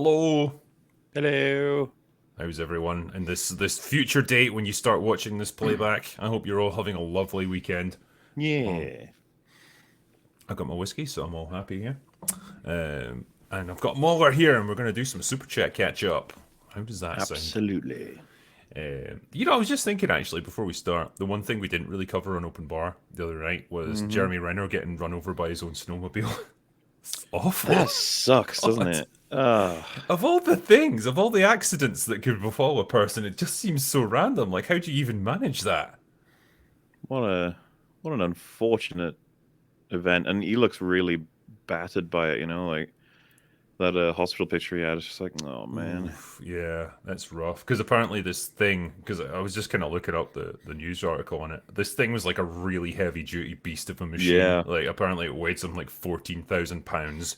Hello. Hello. How's everyone? And this future date when you start watching this playback, I hope you're all having a lovely weekend. Yeah. I got my whiskey, so I'm all happy here. And I've got Muller here, and we're going to do some super chat catch up. How does that sound? Absolutely. I was just thinking actually before we start, the one thing we didn't really cover on Open Bar the other night was hmm Jeremy Renner getting run over by his own snowmobile. It's awful. That sucks, doesn't God. it? Ah, Of all the things, of all the accidents that could befall a person, it just seems so random. Like, how do you even manage that? what a what an unfortunate event. And he looks really battered by it, like that hospital picture he had. It's just like, oh man. Oof, yeah, that's rough. Because apparently this thing, because I was just kind of looking up the news article on it. This thing was like a really heavy duty beast of a machine. Yeah. Like apparently it weighed something like 14,000 pounds.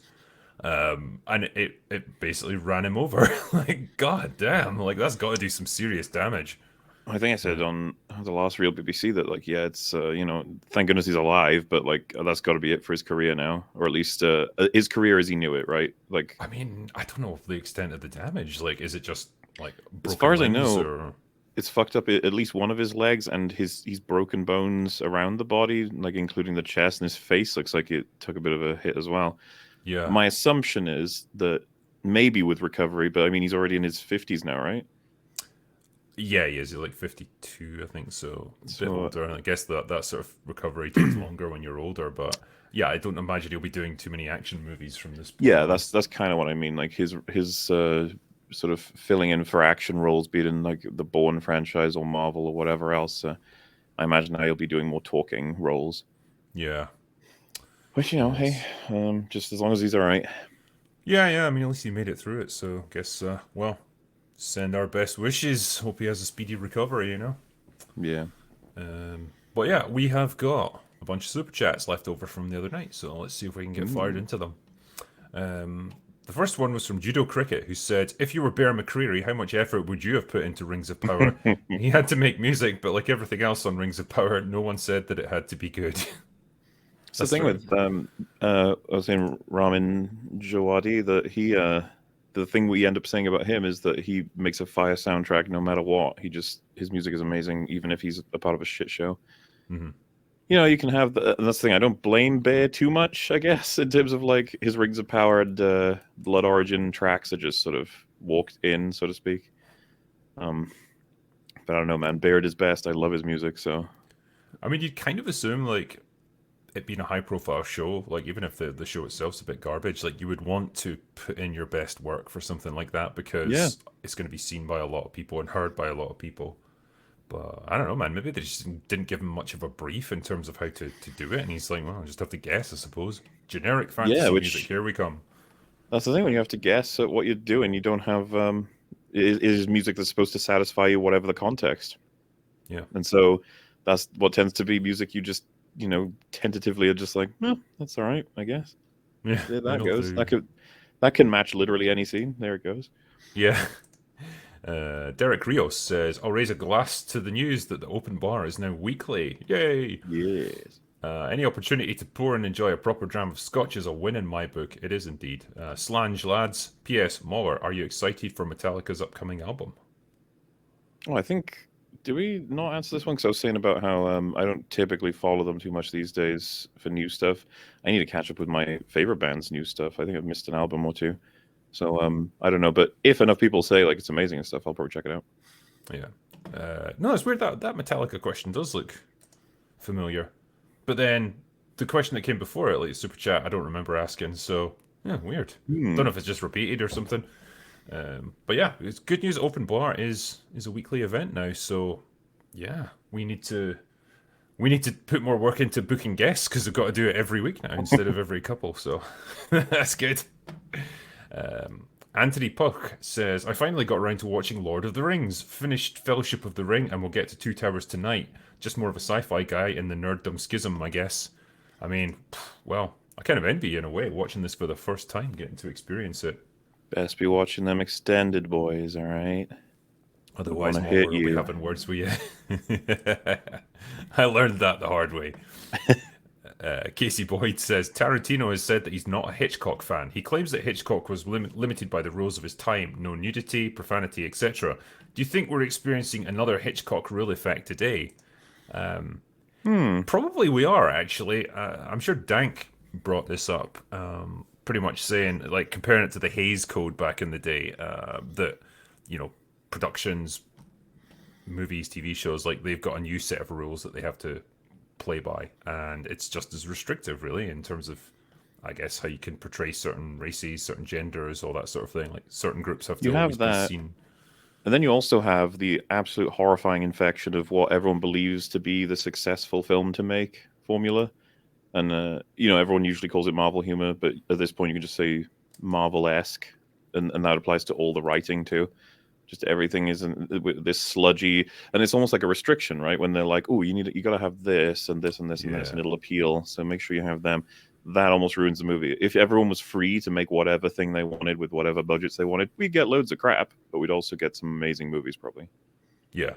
And it basically ran him over. Like god damn, like that's got to do some serious damage. I think I said on the last real BBC that yeah, it's thank goodness he's alive, but that's got to be it for his career now, or at least his career as he knew it, right? Like I mean, I don't know the extent of the damage. Like, is it just like as far broken as I limbs know, or? it's fucked up at least one of his legs, and he's broken bones around the body, like including the chest, and his face looks like it took a bit of a hit as well. Yeah. My assumption is that maybe with recovery, but I mean he's already in his 50s now, right? Yeah, he is. He's like 52, I think, so a bit So older. And I guess that sort of recovery takes longer when you're older. But yeah, I don't imagine he'll be doing too many action movies from this point yeah, on. that's kind of what I mean. Like his sort of filling in for action roles, be it in like the Bourne franchise or Marvel or whatever else. I imagine now he'll be doing more talking roles. Yeah. Which hey, Yes. just as long as he's all right. Yeah. I mean, at least he made it through it. So I guess, well, send our best wishes. Hope he has a speedy recovery. Yeah. But yeah, we have got a bunch of super chats left over from the other night. So let's see if we can get fired Ooh. into them. The first one was from Judo Cricket, who said, "If you were Bear McCreary, how much effort would you have put into Rings of Power? He had to make music, but like everything else on Rings of Power, no one said that it had to be good." It's the That's thing true. with I was saying Ramin Djawadi that the thing we end up saying about him is that he makes a fire soundtrack no matter what. His music is amazing even if he's a part of a shit show. Hmm. You can have and that's the thing. I don't blame Bear too much, I guess, in terms of like his Rings of Power and Blood Origin tracks are just sort of walked in, so to speak. Um, but I don't know, man. Bear at his best. I love his music, so I mean, you'd kind of assume like it being a high-profile show, like even if the show itself's a bit garbage, like you would want to put in your best work for something like that yeah. because it's going to be seen by a lot of people and heard by a lot of people. But I don't know, man. Maybe they just didn't give him much of a brief in terms of how to do it, and he's like, "Well, I just have to guess, I suppose." Generic Yeah, fantasy music. which Here we come. that's the thing when you have to guess at what you're doing. You don't have is music that's supposed to satisfy you, whatever the context. Yeah, And so that's what tends to be music. You just tentatively are just like, well, that's all right, I guess. yeah. There that That'll goes. do. That can match literally any scene. There it goes. Yeah. Derek Rios says, "I'll raise a glass to the news that the open bar is now weekly. Yay! Yes. Any opportunity to pour and enjoy a proper dram of scotch is a win in my book. It is indeed. Slange, lads. P.S. Mauler, are you excited for Metallica's upcoming album?" Oh, I think did we not answer this one? Because I was saying about how I don't typically follow them too much these days for new stuff. I need to catch up with my favorite band's new stuff. I think I've missed an album or two. So I don't know, but if enough people say like it's amazing and stuff, I'll probably check it out. Yeah. No, it's weird that Metallica question does look familiar. But then the question that came before it, like super chat, I don't remember asking. So yeah, weird. Don't Hmm. know if it's just repeated or something. But yeah, it's good news. Open bar is a weekly event now. So yeah, we need to put more work into booking guests because we've got to do it every week now instead of every couple. So that's good. Anthony Puck says, "I finally got around to watching Lord of the Rings. Finished Fellowship of the Ring, and we'll get to Two Towers tonight. Just more of a sci-fi guy in the nerddom schism, I guess. I mean, well, I kind of envy you in a way watching this for the first time, getting to experience it. Best be watching them extended, boys. All right. Don't want Otherwise, to hit Mauler will be you. having words with you." I learned that the hard way. Casey Boyd says Tarantino has said that he's not a Hitchcock fan. He claims that Hitchcock was limited by the rules of his time, no nudity, profanity, etc. Do you think we're experiencing another Hitchcock rule effect today? Hmm. Probably we are, actually. I'm sure Dank brought this up, pretty much saying, like, comparing it to the Hays Code back in the day, that, you know, productions, movies, TV shows, like, they've got a new set of rules that they have to play by, and it's just as restrictive, really, in terms of, I guess, how you can portray certain races, certain genders, all that sort of thing. Like, certain groups have You to always have be that, seen. and then you also have the absolute horrifying infection of what everyone believes to be the successful film to make formula. And everyone usually calls it Marvel humor, but at this point, you can just say Marvel-esque, and that applies to all the writing too. Just everything is this sludgy, and it's almost like a restriction, right? When they're like, "Oh, you got to have this and this and this and this, Yeah. and it'll appeal." So make sure you have them. That almost ruins the movie. If everyone was free to make whatever thing they wanted with whatever budgets they wanted, we'd get loads of crap, but we'd also get some amazing movies, probably. Yeah.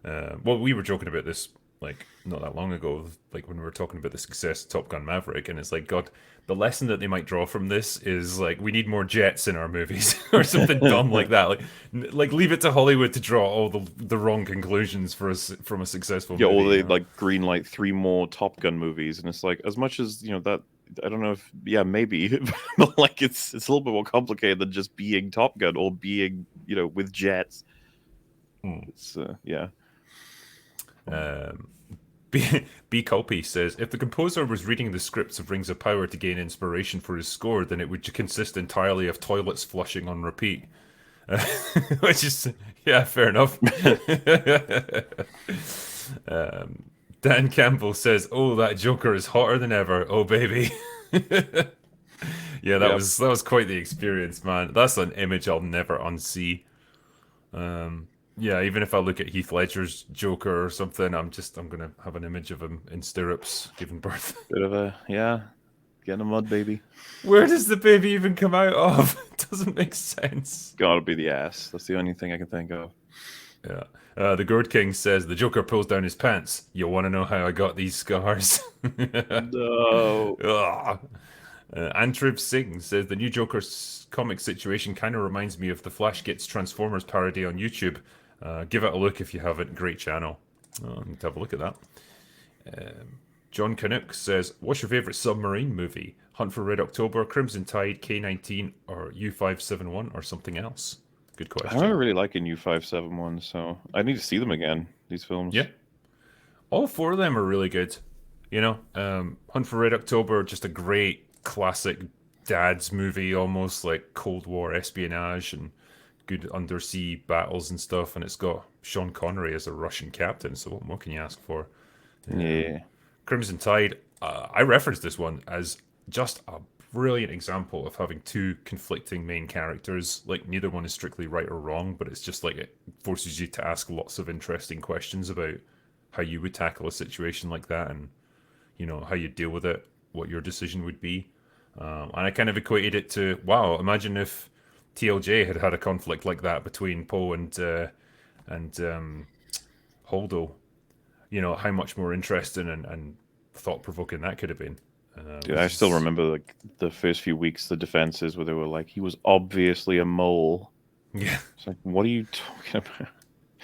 Well, we were joking about this like not that long ago, like when we were talking about the success of Top Gun Maverick, and it's like, God, the lesson that they might draw from this is like we need more jets in our movies or something dumb like that. Like leave it to Hollywood to draw all the wrong conclusions for us from a successful Yeah, movie. or You they know? like green light 3 more Top Gun movies, and it's like as much as that. I don't know if maybe, but like it's a little bit more complicated than just being Top Gun or being with jets. Hmm. It's yeah. Um, B. Culpy says, if the composer was reading the scripts of Rings of Power to gain inspiration for his score, then it would consist entirely of toilets flushing on repeat. Which is, yeah, fair enough. Dan Campbell says, "Oh, that Joker is hotter than ever. Oh, baby." Yeah, that Yep. was quite the experience, man. That's an image I'll never unsee. Yeah, even if I look at Heath Ledger's Joker or something, I'm gonna have an image of him in stirrups giving birth. Bit of a getting a mud baby. Where does the baby even come out of? It doesn't make sense. Gotta be the ass. That's the only thing I can think of. Yeah. The Gourd King says the Joker pulls down his pants. You want to know how I got these scars? No. Ugh. Antrib Singh says the new Joker's comic situation kind of reminds me of the Flash Gets Transformers parody on YouTube. Give it a look if you haven't. Great channel. I need to have a look at that. John Canuck says, "What's your favorite submarine movie? Hunt for Red October, Crimson Tide, K-19, or U-571, or something else?" Good I question. remember really liking U-571, so I need to see them again. These films. Yeah, all four of them are really good. You know, Hunt for Red October, just a great classic dad's movie, almost like Cold War espionage and good undersea battles and stuff. And it's got Sean Connery as a Russian captain, so what more can you ask for? Yeah. Crimson Tide, I referenced this one as just a brilliant example of having two conflicting main characters. Like, neither one is strictly right or wrong, but it's just like it forces you to ask lots of interesting questions about how you would tackle a situation like that and, you know, how you deal with it, what your decision would be. And I kind of equated it to, wow, imagine if TLJ had had a conflict like that between Poe and Holdo. You know, how much more interesting and thought provoking that could have been. Dude, I still remember like the first few weeks, the defenses where they were like, he was obviously a mole. Yeah. It's like, what are you talking about?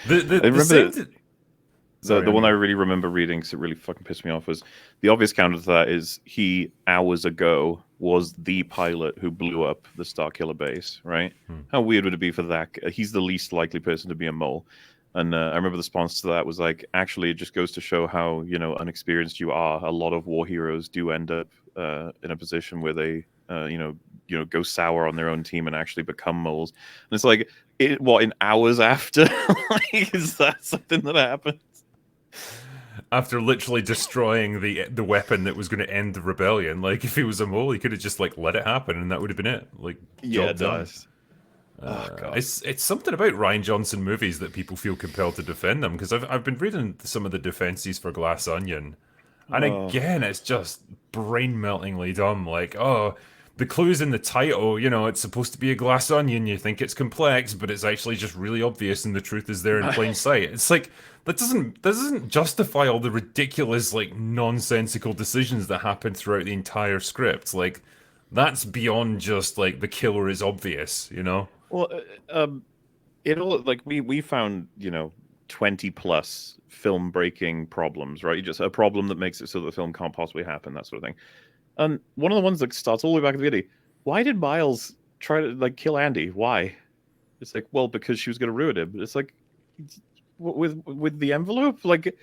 The I remember same. the one I really remember reading, because it really fucking pissed me off, was the obvious counter to that is he, hours ago, was the pilot who blew up the Starkiller base, right? How weird would it be for that? He's the least likely person to be a mole. And I remember the response to that was like, actually, it just goes to show how, unexperienced you are. A lot of war heroes do end up in a position where they, go sour on their own team and actually become moles. And it's like, in hours after? Like, is that something that happened? After literally destroying the weapon that was going to end the rebellion, like if he was a mole, he could have just like let it happen, and that would have been it. Like, Yeah, job it done. does. Oh, God. It's something about Ryan Johnson movies that people feel compelled to defend them, because I've been reading some of the defenses for Glass Onion, and Oh. again, it's just brain meltingly dumb. Like, oh, the clues in the title, you know, it's supposed to be a glass onion. You think it's complex, but it's actually just really obvious, and the truth is there in plain sight. It's like that doesn't justify all the ridiculous, like, nonsensical decisions that happen throughout the entire script. Like, that's beyond just like the killer is obvious, you know? Well, it all like we found 20 plus film breaking problems, right? Just a problem that makes it so the film can't possibly happen, that sort of thing. And one of the ones that starts all the way back at the beginning. Why did Miles try to like kill Andy? Why? It's like, well, because she was going to ruin him. It's like, with the envelope, like,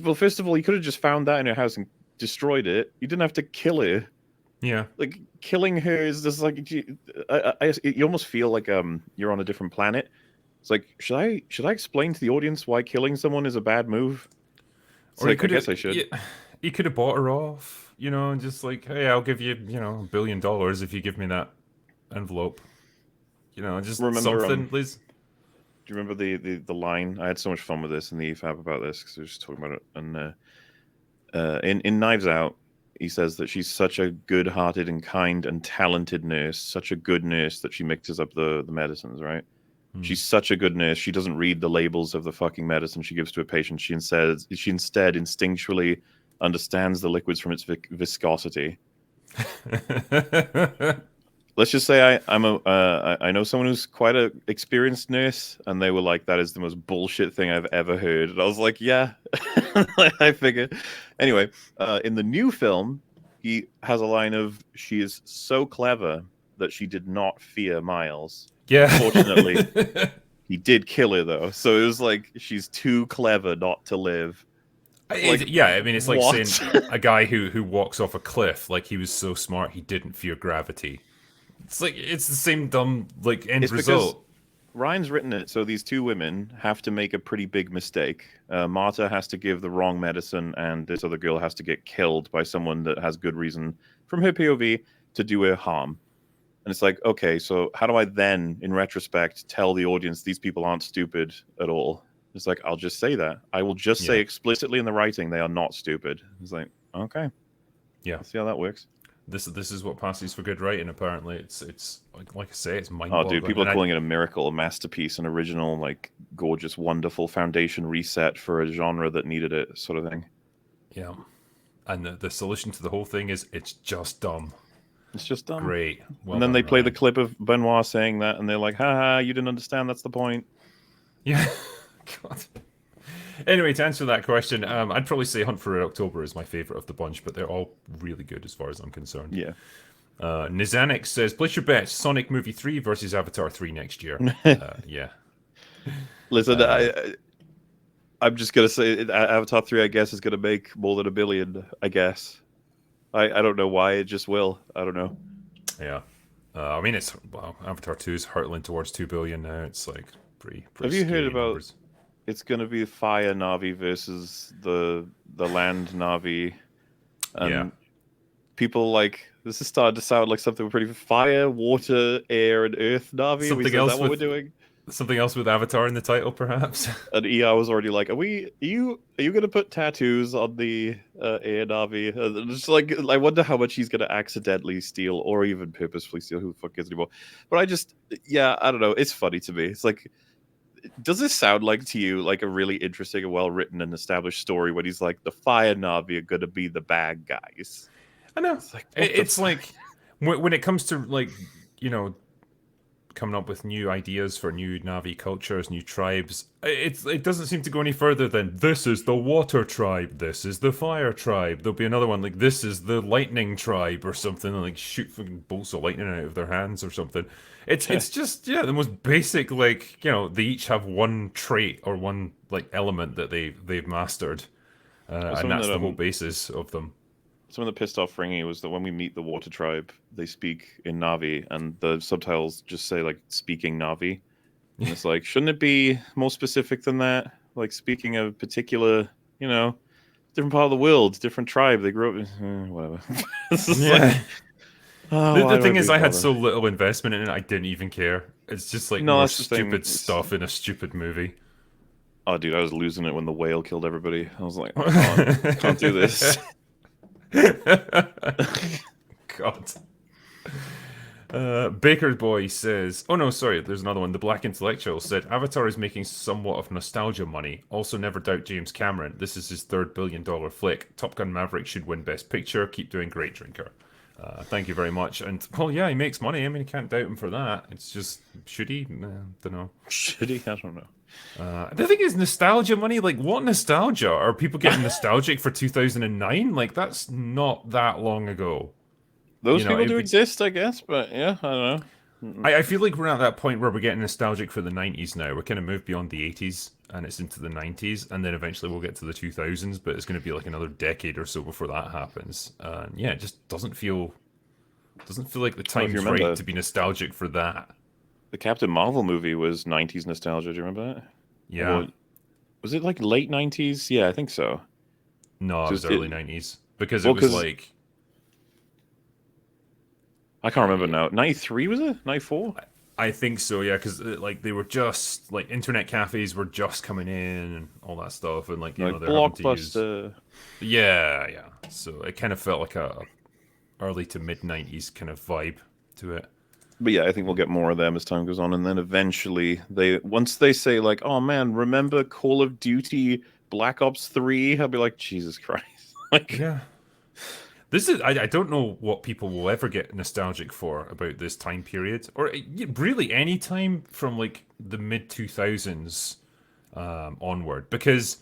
well, first of all, you could have just found that in her house and destroyed it. You didn't have to kill her. Yeah. Like, killing her is just like you almost feel like you're on a different planet. It's like, should I explain to the audience why killing someone is a bad move? It's Or like, I guess I should. He could have bought her off, you know, and just like, hey, I'll give you, you know, $1 billion if you give me that envelope. You know, just Remember, something, please. Do you remember the line? I had so much fun with this in the EFAB about this because we were just talking about it. And in Knives Out, he says that she's such a good-hearted and kind and talented nurse, such a good nurse that she mixes up the medicines, right? She's such a good nurse. She doesn't read the labels of the fucking medicine she gives to a patient. She instead instinctually understands the liquids from its viscosity. Let's just say I know someone who's quite a experienced nurse, and they were like, "That is the most bullshit thing I've ever heard." And I was like, "Yeah, I figured." Anyway, in the new film, he has a line of, "She is so clever that she did not fear Miles." Yeah. Fortunately, he did kill her though, so it was like she's too clever not to live. Like, Yeah, I mean, it's like what? saying a guy who walks off a cliff, like he was so smart he didn't fear gravity. It's like, it's the same dumb, like, end result. Ryan's written it so these two women have to make a pretty big mistake. Marta has to give the wrong medicine, and this other girl has to get killed by someone that has good reason, from her POV, to do her harm. And it's like, okay, so how do I then, in retrospect, tell the audience these people aren't stupid at all? It's like, I'll just say that. I will just say explicitly in the writing they are not stupid. It's like, okay. Yeah. Let's see how that works. This is what passes for good writing, apparently. It's like I say, it's Oh, mind-boggling. dude, people are calling it a miracle, a masterpiece, an original, like, gorgeous, wonderful foundation reset for a genre that needed it, sort of thing. Yeah. And the solution to the whole thing is, it's just dumb. It's just dumb. Great. Well and then done, they play Ryan. the clip of Benoit saying that, and they're like, haha, you didn't understand, that's the point. Yeah. God. Anyway, to answer that question, I'd probably say Hunt for Red October is my favorite of the bunch, but they're all really good as far as I'm concerned. Yeah. Nizanix says, place your bets, Sonic Movie 3 versus Avatar 3 next year. Yeah. Listen, I'm just going to say Avatar 3, I guess, is going to make more than $1 billion, I guess. I don't know why, it just will. I don't know. Yeah. I mean, Avatar 2 is hurtling towards 2 billion now. It's like pretty Have you heard about numbers. It's going to be fire Navi versus the land Navi? And people like, this is starting to sound like something pretty fire, water, air, and earth Navi. Something else what we're doing? Something else with Avatar in the title, perhaps? And ER was already like, are you going to put tattoos on the air Navi? And it's like, I wonder how much he's going to accidentally steal or even purposefully steal. Who the fuck cares anymore? But I don't know. It's funny to me. It's like, does this sound like to you like a really interesting and well-written and established story when he's like, the fire Navi are going to be the bad guys? I know. It's like, when it comes to, like, you know, coming up with new ideas for new Navi cultures, new tribes, it doesn't seem to go any further than, this is the water tribe, this is the fire tribe. There'll be another one like, this is the lightning tribe or something, and like shoot fucking bolts of lightning out of their hands or something. It's just the most basic, like, you know, they each have one trait or one like element that they've mastered, and that's the whole basis of them. Some of the pissed off Fringy was that when we meet the water tribe, they speak in Navi, and the subtitles just say, like, speaking Navi. And it's like, shouldn't it be more specific than that? Like, speaking of a particular, you know, different part of the world, different tribe. They grew up, whatever. The thing is, I had so little investment in it, I didn't even care. It's just like more stupid stuff in a stupid movie. Oh, dude, I was losing it when the whale killed everybody. I was like, can't do this. God. Baker Boy says, oh no, sorry, there's another one. The Black Intellectual said, Avatar is making somewhat of nostalgia money. Also, never doubt James Cameron. This is his third $1 billion flick. Top Gun Maverick should win Best Picture. Keep doing great, Drinker. Thank you very much. And, well, yeah, he makes money. I mean, you can't doubt him for that. It's just, should he? Don't know. Should he? I don't know. The thing is, nostalgia money, like, what nostalgia? Are people getting nostalgic for 2009? Like, that's not that long ago. Those You know, people do exist, I guess, but yeah, I don't know. I feel like we're at that point where we're getting nostalgic for the 90s now. We're kind of moved beyond the 80s and it's into the 90s, and then eventually we'll get to the 2000s, but it's going to be like another decade or so before that happens. And yeah, it just doesn't feel like the Well, if you time's right remember, to be nostalgic for that. the Captain Marvel movie was 90s nostalgia. Do you remember that? Yeah. Or was it like late 90s? Yeah, I think so. No, it was Just early it, 90s because well, it was because like I can't remember now. 93 was it? 94? I think so, yeah, because like they were just like internet cafes were just coming in and all that stuff, and like Like they're having to use Blockbuster. yeah. So it kind of felt like a early to mid 90s kind of vibe to it. But yeah, I think we'll get more of them as time goes on, and then eventually once they say like, "Oh man, remember Call of Duty Black Ops 3?" I'll be like, "Jesus Christ!" Like, Yeah. This is I don't know what people will ever get nostalgic for about this time period, or really any time from like the mid 2000s onward, because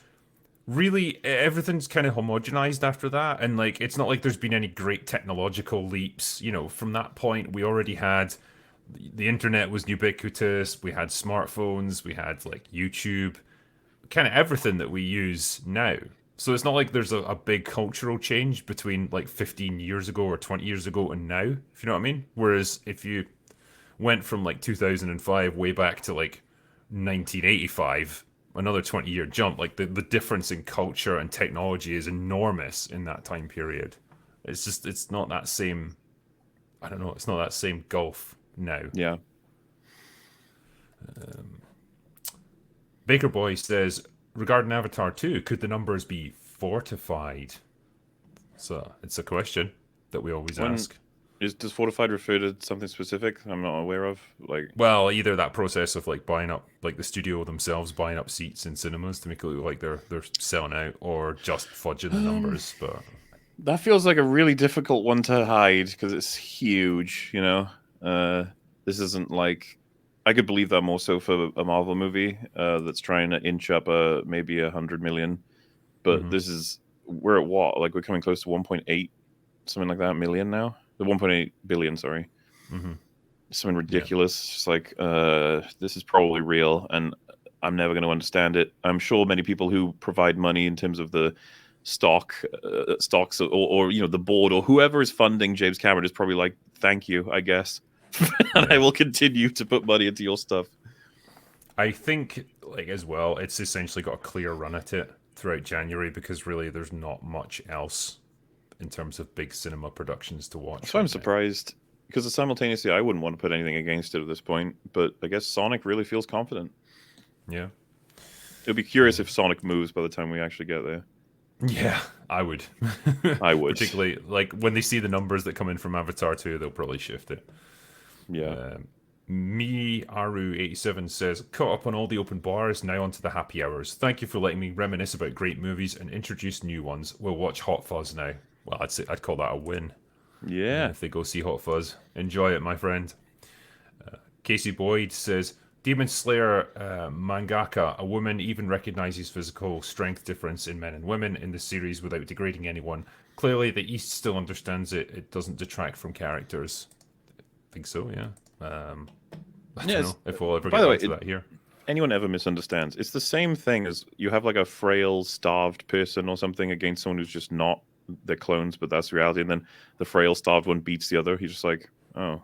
really everything's kind of homogenized after that, and like it's not like there's been any great technological leaps. From that point we already had the internet was ubiquitous, we had smartphones, we had like YouTube, kind of everything that we use now. So it's not like there's a big cultural change between like 15 years ago or 20 years ago and now, if you know what I mean. Whereas if you went from like 2005 way back to like 1985, another 20-year jump, like the difference in culture and technology is enormous in that time period. It's not that same, I don't know, it's not that same gulf now. yeah, Baker Boy says, regarding Avatar 2, could the numbers be fortified? So it's a question that we always when ask. does fortified refer to something specific I'm not aware of? Like, Well, either that process of like buying up, like the studio themselves buying up seats in cinemas to make it look like they're selling out, or just fudging the numbers. But that feels like a really difficult one to hide because it's huge. This isn't like I could believe that more so for a Marvel movie that's trying to inch up maybe 100 million, but mhm, this is we're at what, like we're coming close to 1.8 something like that million now. The 1.8 billion, sorry, mhm, something yeah, ridiculous. It's just like this is probably real, and I'm never going to understand it. I'm sure many people who provide money in terms of the stocks, or the board or whoever is funding James Cameron is probably like, thank you, I guess. And I yeah. will continue to put money into your stuff. I think like as well, it's essentially got a clear run at it throughout January because really there's not much else in terms of big cinema productions to watch So I'm right now. surprised because simultaneously I wouldn't want to put anything against it at this point, but I guess Sonic really feels confident. Yeah. It'll be curious if Sonic moves by the time we actually get there. Yeah, I would. I would. Particularly, like, when they see the numbers that come in from Avatar 2, they'll probably shift it. Yeah. Me Aru87 says, caught up on all the open bars, now onto the happy hours. Thank you for letting me reminisce about great movies and introduce new ones. We'll watch Hot Fuzz now. Well, I'd call that a win. Yeah. If they go see Hot Fuzz. Enjoy it, my friend. Casey Boyd says, Demon Slayer mangaka, a woman even recognizes physical strength difference in men and women in the series without degrading anyone. Clearly, the East still understands it. It doesn't detract from characters. I think so, yeah. I don't know if we'll ever By get the way, back to that here. anyone ever misunderstands, it's the same thing as you have like a frail, starved person or something against someone who's just not. They're clones, but that's reality. And then the frail, starved one beats the other. He's just like, oh,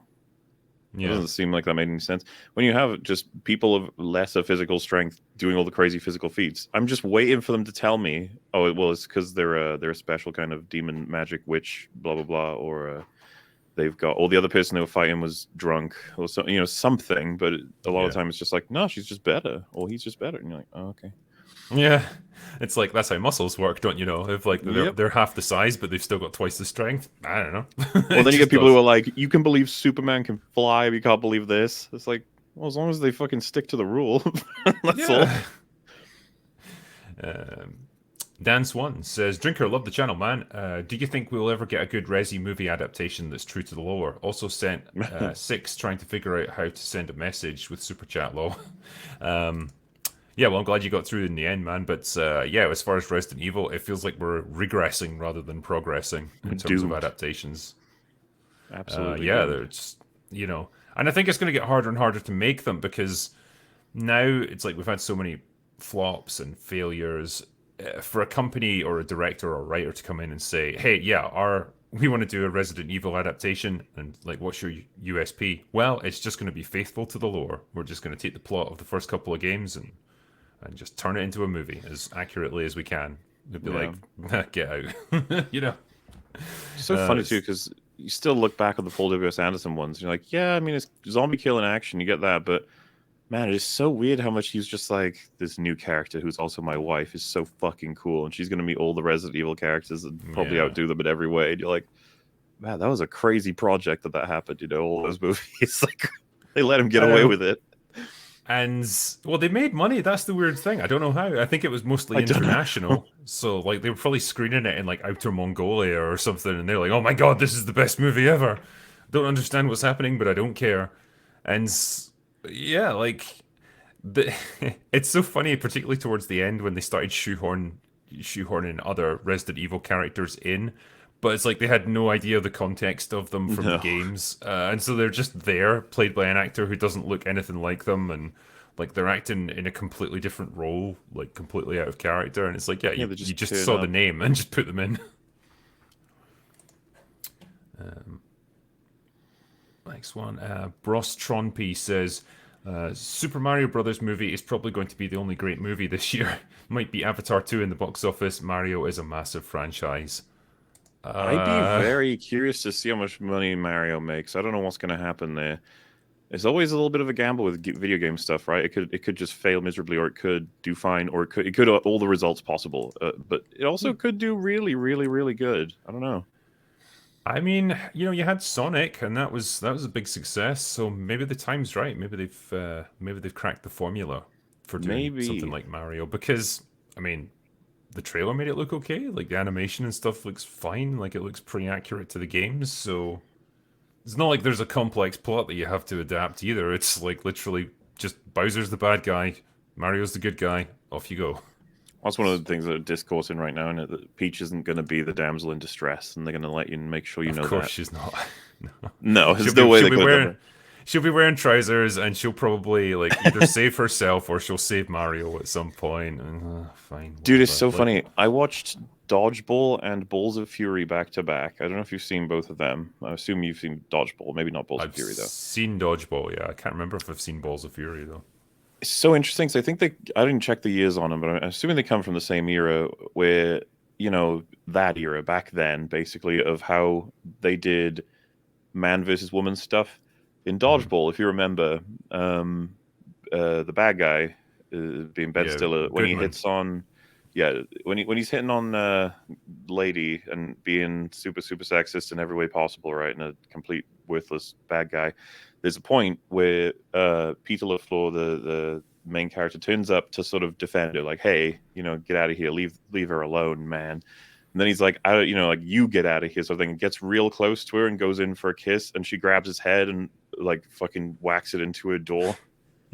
it Yeah, doesn't seem like that made any sense. When you have just people of lesser physical strength doing all the crazy physical feats, I'm just waiting for them to tell me, oh, well, it's because they're a special kind of demon magic witch, blah blah blah, or they've got, or the other person they were fighting was drunk, or so, something. But a lot of yeah. the time it's just like, no, she's just better, or he's just better, and you're like, oh, okay. Yeah, it's like that's how muscles work, don't you know? If like Yep. they're half the size, but they've still got twice the strength. I don't know. Or It then you get just people who does. are like, you can believe Superman can fly, but you can't believe this. It's like, well, as long as they fucking stick to the rule, that's all. Yeah. Um, Dan Swan says, Drinker, love the channel, man. Do you think we'll ever get a good Resi movie adaptation that's true to the lore? Also sent six trying to figure out how to send a message with super chat law. um, yeah, well, I'm glad you got through in the end, man. But yeah, as far as Resident Evil, it feels like we're regressing rather than progressing We're in terms of doomed. adaptations. Absolutely Yeah, doomed. they're just, you know, and I think it's going to get harder and harder to make them because now it's like we've had so many flops and failures for a company or a director or a writer to come in and say, "Hey, yeah, our we want to do a Resident Evil adaptation, and like, what's your USP?" Well, it's just going to be faithful to the lore. We're just going to take the plot of the first couple of games and just turn it into a movie as accurately as we can. They'd be Yeah. like, "Get out," you know. It's so funny too, It's, because you still look back at the Paul W.S. Anderson ones, and you're like, yeah, I mean, it's zombie killing action, you get that, but man, it is so weird how much he's just like this new character who's also my wife is so fucking cool, and she's gonna meet all the Resident Evil characters and probably yeah. outdo them in every way. And you're like, man, that was a crazy project that happened. You know, all those movies, like they let him get I away know. with it. And well, they made money. That's the weird thing. I don't know how. I think it was mostly I don't know. international. So like they were probably screening it in like outer Mongolia or something, and they're like, "Oh my god, this is the best movie ever." Don't understand what's happening, but I don't care. And yeah, like the, it's so funny, particularly towards the end when they started shoehorning other Resident Evil characters in. But it's like they had no idea the context of them from the No. games, and so they're just there, played by an actor who doesn't look anything like them, and like they're acting in a completely different role, like completely out of character. And it's like, yeah, Yeah, you they you just just turn saw the up. name and just put them in. Next one, Bros Tronp says, Super Mario Brothers movie is probably going to be the only great movie this year. Might be Avatar 2 in the box office. Mario is a massive franchise. I'd be Uh, very curious to see how much money Mario makes. I don't know what's going to happen there. It's always a little bit of a gamble with video game stuff, right? It could just fail miserably, or it could do fine, or it could all the results possible. But it also could do really, really, really good. I don't know. I mean, you know, you had Sonic, and that was a big success. So maybe the time's right. Maybe they've cracked the formula for doing something Maybe. like Mario. Because I mean, the trailer made it look okay. Like the animation and stuff looks fine. Like it looks pretty accurate to the games. So it's not like there's a complex plot that you have to adapt either. It's like literally just Bowser's the bad guy, Mario's the good guy. Off you go. That's one of the things that are discoursing right now, and that Peach isn't going to be the damsel in distress, and they're going to let you make sure you Of know course that. she's not. No. No, She'll there's no be way she'll they be could have done wearing that. she'll be wearing trousers and she'll probably like either save herself or she'll save Mario at some point. Fine, Dude, it's whatever. so Like funny. I watched Dodgeball and Balls of Fury back to back. I don't know if you've seen both of them. I assume you've seen Dodgeball, maybe not Balls of I've Fury though. seen Dodgeball, yeah. I can't remember if I've seen Balls of Fury though. It's so interesting. So I think I didn't check the years on them, but I'm assuming they come from the same era where, that era back then, basically, of how they did man versus woman stuff. In Hmm. Dodgeball, if you remember, um, the bad guy, being Ben Yeah, Stiller, when he Goodman. hits on, yeah, when he's hitting on lady and being super super sexist in every way possible, right, and a complete worthless bad guy. There's a point where Peter LaFleur, the main character, turns up to sort of defend her, like, hey, get out of here, leave her alone, man. And then he's like, I don't, like, you get out of here, sort of thing. And gets real close to her and goes in for a kiss, and she grabs his head and like fucking whacks it into a door.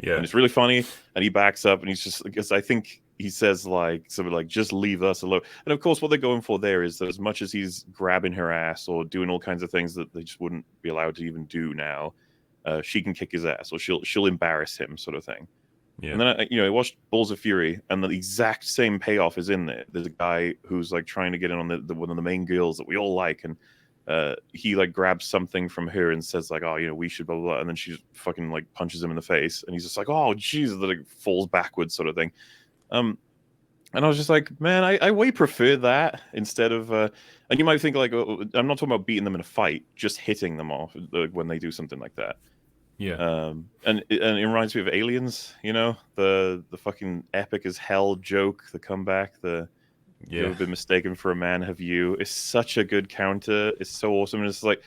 Yeah. And it's really funny. And he backs up and he's just, because I think he says like something like, just leave us alone. And of course, what they're going for there is that as much as he's grabbing her ass or doing all kinds of things that they just wouldn't be allowed to even do now, she can kick his ass, or she'll embarrass him, sort of thing. Yeah. And then I watched Balls of Fury, and the exact same payoff is in there. There's a guy who's like trying to get in on the one of the main girls that we all like, and he like grabs something from her and says like, "Oh, we should blah blah blah," and then she fucking like punches him in the face, and he's just like, "Oh, Jesus," that like falls backwards, sort of thing. Um, and I was just like, man, I way prefer that instead of. And you might think like, oh, I'm not talking about beating them in a fight, just hitting them off when they do something like that. Yeah. And it reminds me of Aliens. You know, the fucking epic as hell joke, the comeback, the "You Yeah. ever been mistaken for a man? Have you?" It's such a good counter. It's so awesome. And it's like,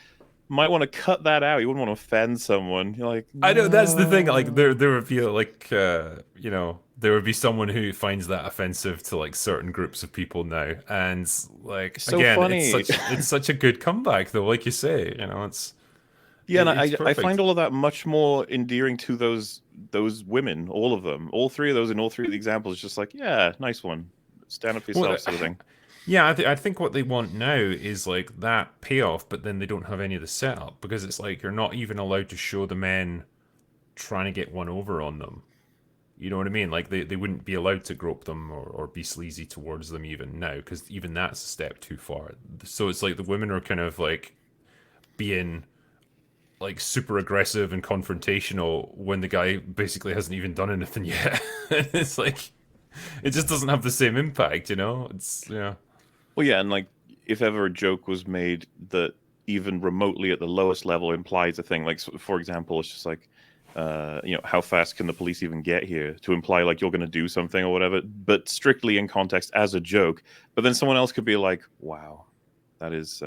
might want to cut that out. You wouldn't want to offend someone. You're like, I know that's the thing. Like no. there would be like you know, there would be someone who finds that offensive to like certain groups of people now, and like It's so again, funny. it's such a good comeback though. Like you say, you know, Yeah, and it's I find perfect. all of that much more endearing to those women, all of them, all three of those, in all three of the examples. Just like, yeah, nice one, stand up for Well, yourself, sort of thing. yeah, I think what they want now is like that payoff, but then they don't have any of the setup because it's like you're not even allowed to show the men trying to get one over on them. You know what I mean? Like they wouldn't be allowed to grope them or be sleazy towards them even now because even that's a step too far. So it's like the women are kind of like being like super aggressive and confrontational when the guy basically hasn't even done anything yet. It's like it just doesn't have the same impact, you know? It's yeah. Well, yeah, and like if ever a joke was made that even remotely at the lowest level implies a thing, like for example, it's just like, you know, how fast can the police even get here? To imply like you're going to do something or whatever, but strictly in context as a joke. But then someone else could be like, "Wow, that is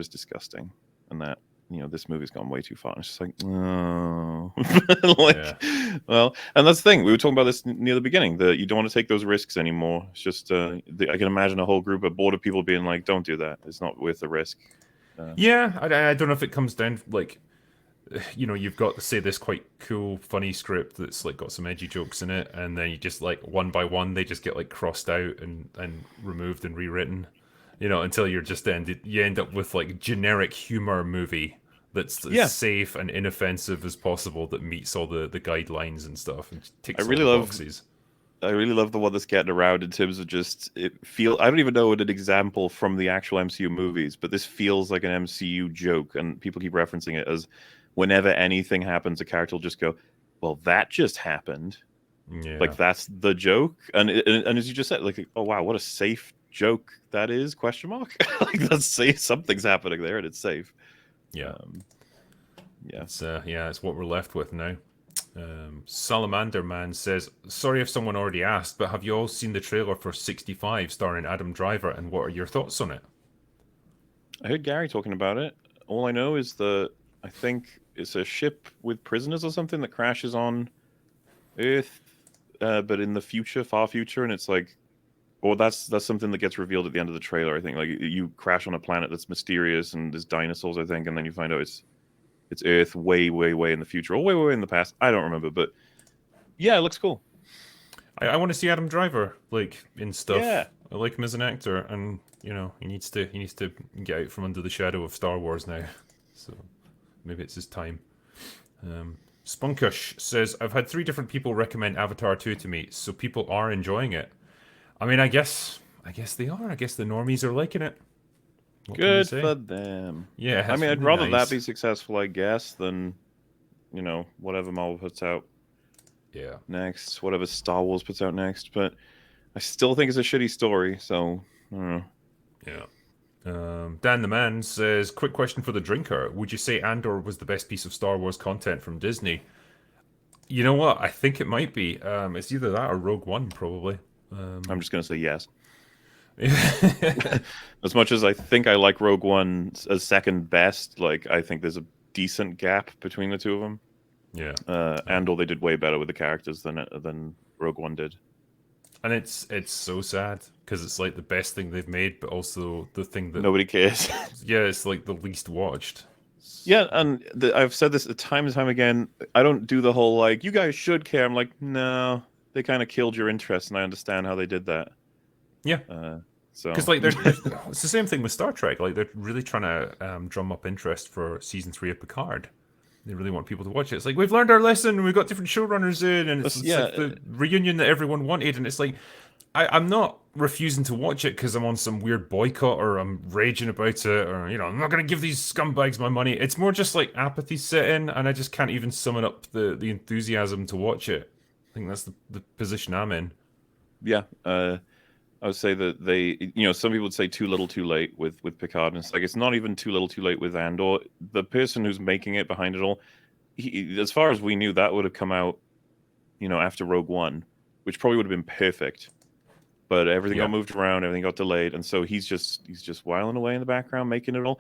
disgusting," and that, you know, this movie's gone way too far. And it's just like, oh, Yeah. like, well, and that's the thing. We were talking about this near the beginning, that you don't want to take those risks anymore. It's just, I can imagine a whole group of border people being like, don't do that. It's not worth the risk. Yeah, I don't know if it comes down like you know, you've got say this quite cool, funny script that's like got some edgy jokes in it, and then you just like one by one they just get like crossed out and removed and rewritten, you know, until you're just ended you end up with like generic humor movie that's as Yeah, safe and inoffensive as possible that meets all the guidelines and stuff and I ticks all really the love boxes. I really love the one that's getting around in terms of just I don't even know an example from the actual MCU movies, but this feels like an MCU joke, and people keep referencing it as whenever anything happens, a character will just go, "Well, that just happened." Yeah, Like that's the joke, and as you just said, like, oh wow, what a safe joke that is? Question mark. Like that's safe. Something's happening there, and it's safe. yeah, Um, yeah. it's what we're left with now. Salamander Man says, "Sorry if someone already asked, but have you all seen the trailer for 65 starring Adam Driver, and what are your thoughts on it?" I heard Gary talking about it. All I know is I think it's a ship with prisoners or something that crashes on Earth, but in the future, far future, and it's like, or that's something that gets revealed at the end of the trailer. I think like you crash on a planet that's mysterious and there's dinosaurs, I think, and then you find out it's Earth way, way, way in the future, or way, way in the past. I don't remember, but yeah, it looks cool. I want to see Adam Driver like in Yeah, stuff. I like him as an actor, and you know he needs to get out from under the shadow of Star Wars now. So maybe it's his time. Spunkush says, "I've had 3 different people recommend Avatar 2 to me, so people are enjoying it. I mean, I guess they are. I guess the normies are liking it. What can we good say? for them. Yeah, I that's mean, I'd really rather that nice. be successful, I guess, than whatever Marvel puts out Yeah, next, whatever Star Wars puts out next. But I still think it's a shitty story. So I don't know. yeah. Dan the Man says, quick question for the drinker. Would you say Andor was the best piece of Star Wars content from Disney? You know what? I think it might be. It's either that or Rogue One, probably. I'm just gonna say yes. Yeah. As much as I think I like Rogue One as second best, like I think there's a decent gap between the two of them. Yeah. Andor they did way better with the characters than Rogue One did. And it's so sad because it's like the best thing they've made, but also the thing that Nobody cares. yeah, it's like the least watched. Yeah, and I've said this time and time again. I don't do the whole like you guys should care. I'm like, no, they kind of killed your interest, and I understand how they did that. Yeah, So because like there's it's the same thing with Star Trek. Like they're really trying to drum up interest for season 3 of Picard. They really want people to watch it. It's like we've learned our lesson. We've got different showrunners in, and it's yeah, like the reunion that everyone wanted. And it's like I'm not refusing to watch it because I'm on some weird boycott or I'm raging about it or you know I'm not going to give these scumbags my money. It's more just like apathy set in, and I just can't even summon up the enthusiasm to watch it. I think that's the position I'm in. yeah. I would say that some people would say too little, too late with Picard, and it's like it's not even too little, too late with Andor. The person who's making it behind it all, as far as we knew, that would have come out, after Rogue One, which probably would have been perfect. But everything got Yeah. moved around, everything got delayed, and so he's just whiling away in the background, making it all.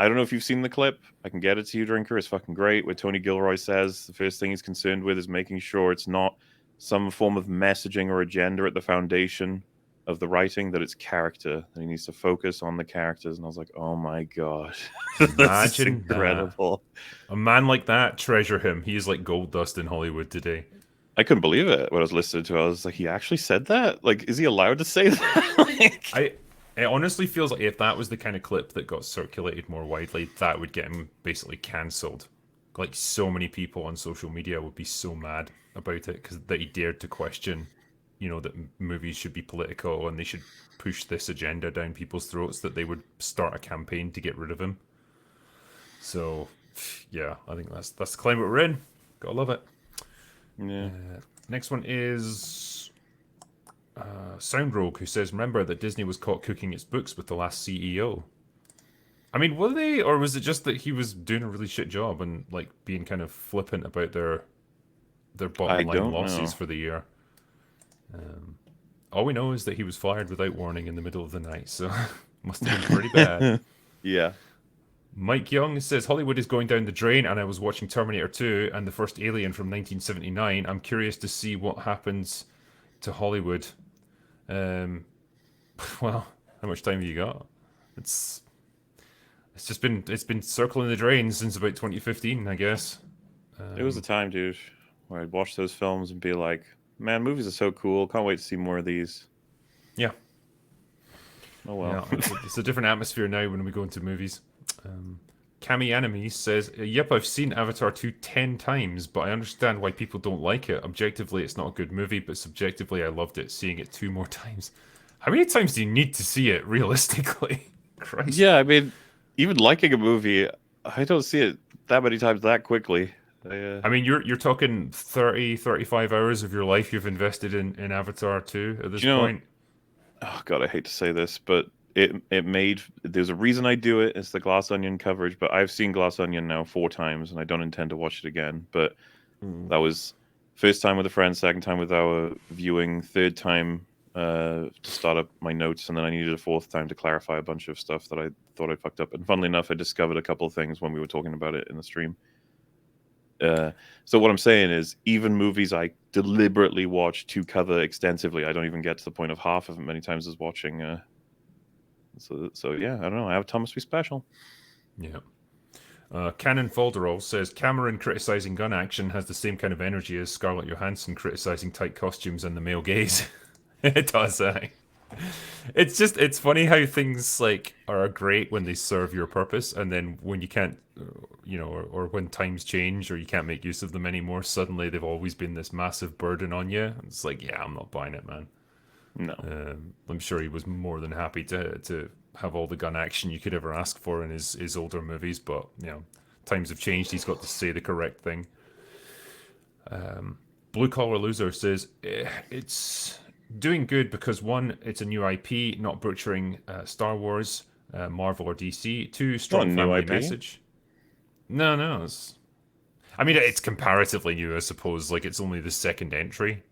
I don't know if you've seen the clip. I can get it to you, Drinker. It's fucking great. Where Tony Gilroy says the first thing he's concerned with is making sure it's not some form of messaging or agenda at the foundation of the writing, that it's character, that he needs to focus on the characters. And I was like, oh my god, this is Imagine that. incredible. A man like that, treasure him. He is like gold dust in Hollywood today. I couldn't believe it when I was listening to it. I was like, he actually said that? Like, is he allowed to say that? Like... It honestly feels like if that was the kind of clip that got circulated more widely, that would get him basically cancelled. Like, so many people on social media would be so mad about it because that he dared to question, that movies should be political and they should push this agenda down people's throats, that they would start a campaign to get rid of him. So, yeah, I think that's the climate we're in. Gotta love it. Yeah. Next one is Soundrogue, who says, remember that Disney was caught cooking its books with the last CEO. I mean, were they, or was it just that he was doing a really shit job and like being kind of flippant about their bottom line losses for the year? All we know is that he was fired without warning in the middle of the night, so must have been pretty bad. Yeah. Mike Young says, Hollywood is going down the drain, and I was watching Terminator 2 and the first Alien from 1979. I'm curious to see what happens to Hollywood. Well, how much time have you got? It's been circling the drain since about 2015, I guess. It was a time, dude, where I'd watch those films and be like, man, movies are so cool. Can't wait to see more of these. Yeah. Oh, well. Yeah, it's a different atmosphere now when we go into movies. Cami Anime says, yep, I've seen Avatar 2 10 times, but I understand why people don't like it. Objectively, it's not a good movie, but subjectively, I loved it, seeing it 2 more times. How many times do you need to see it, realistically? Christ. Yeah, I mean, even liking a movie, I don't see it that many times that quickly. I mean, you're talking 30, 35 hours of your life you've invested in Avatar 2 at this point. Oh, God, I hate to say this, but there's a reason I do it. It's the Glass Onion coverage, but I've seen Glass Onion now 4 times, and I don't intend to watch it again. But that was first time with a friend, second time with our viewing, third time to start up my notes, and then I needed a 4th time to clarify a bunch of stuff that I thought I fucked up. And funnily enough, I discovered a couple of things when we were talking about it in the stream. So what I'm saying is, even movies I deliberately watch to cover extensively, I don't even get to the point of half of them many times as watching. So yeah, I don't know. Avatar must be special. Yeah. Canon Folderall says, Cameron criticizing gun action has the same kind of energy as Scarlett Johansson criticizing tight costumes and the male gaze. It does, it's funny how things like are great when they serve your purpose, and then when you can't, or when times change or you can't make use of them anymore, suddenly they've always been this massive burden on you. It's like, yeah, I'm not buying it, man. No. I'm sure he was more than happy to have all the gun action you could ever ask for in his older movies, but times have changed. He's got to say the correct thing. Blue Collar Loser says, it's doing good because 1, it's a new IP, not butchering Star Wars, Marvel or DC. 2, strong family message. No. It's comparatively new, I suppose. Like, it's only the 2nd entry.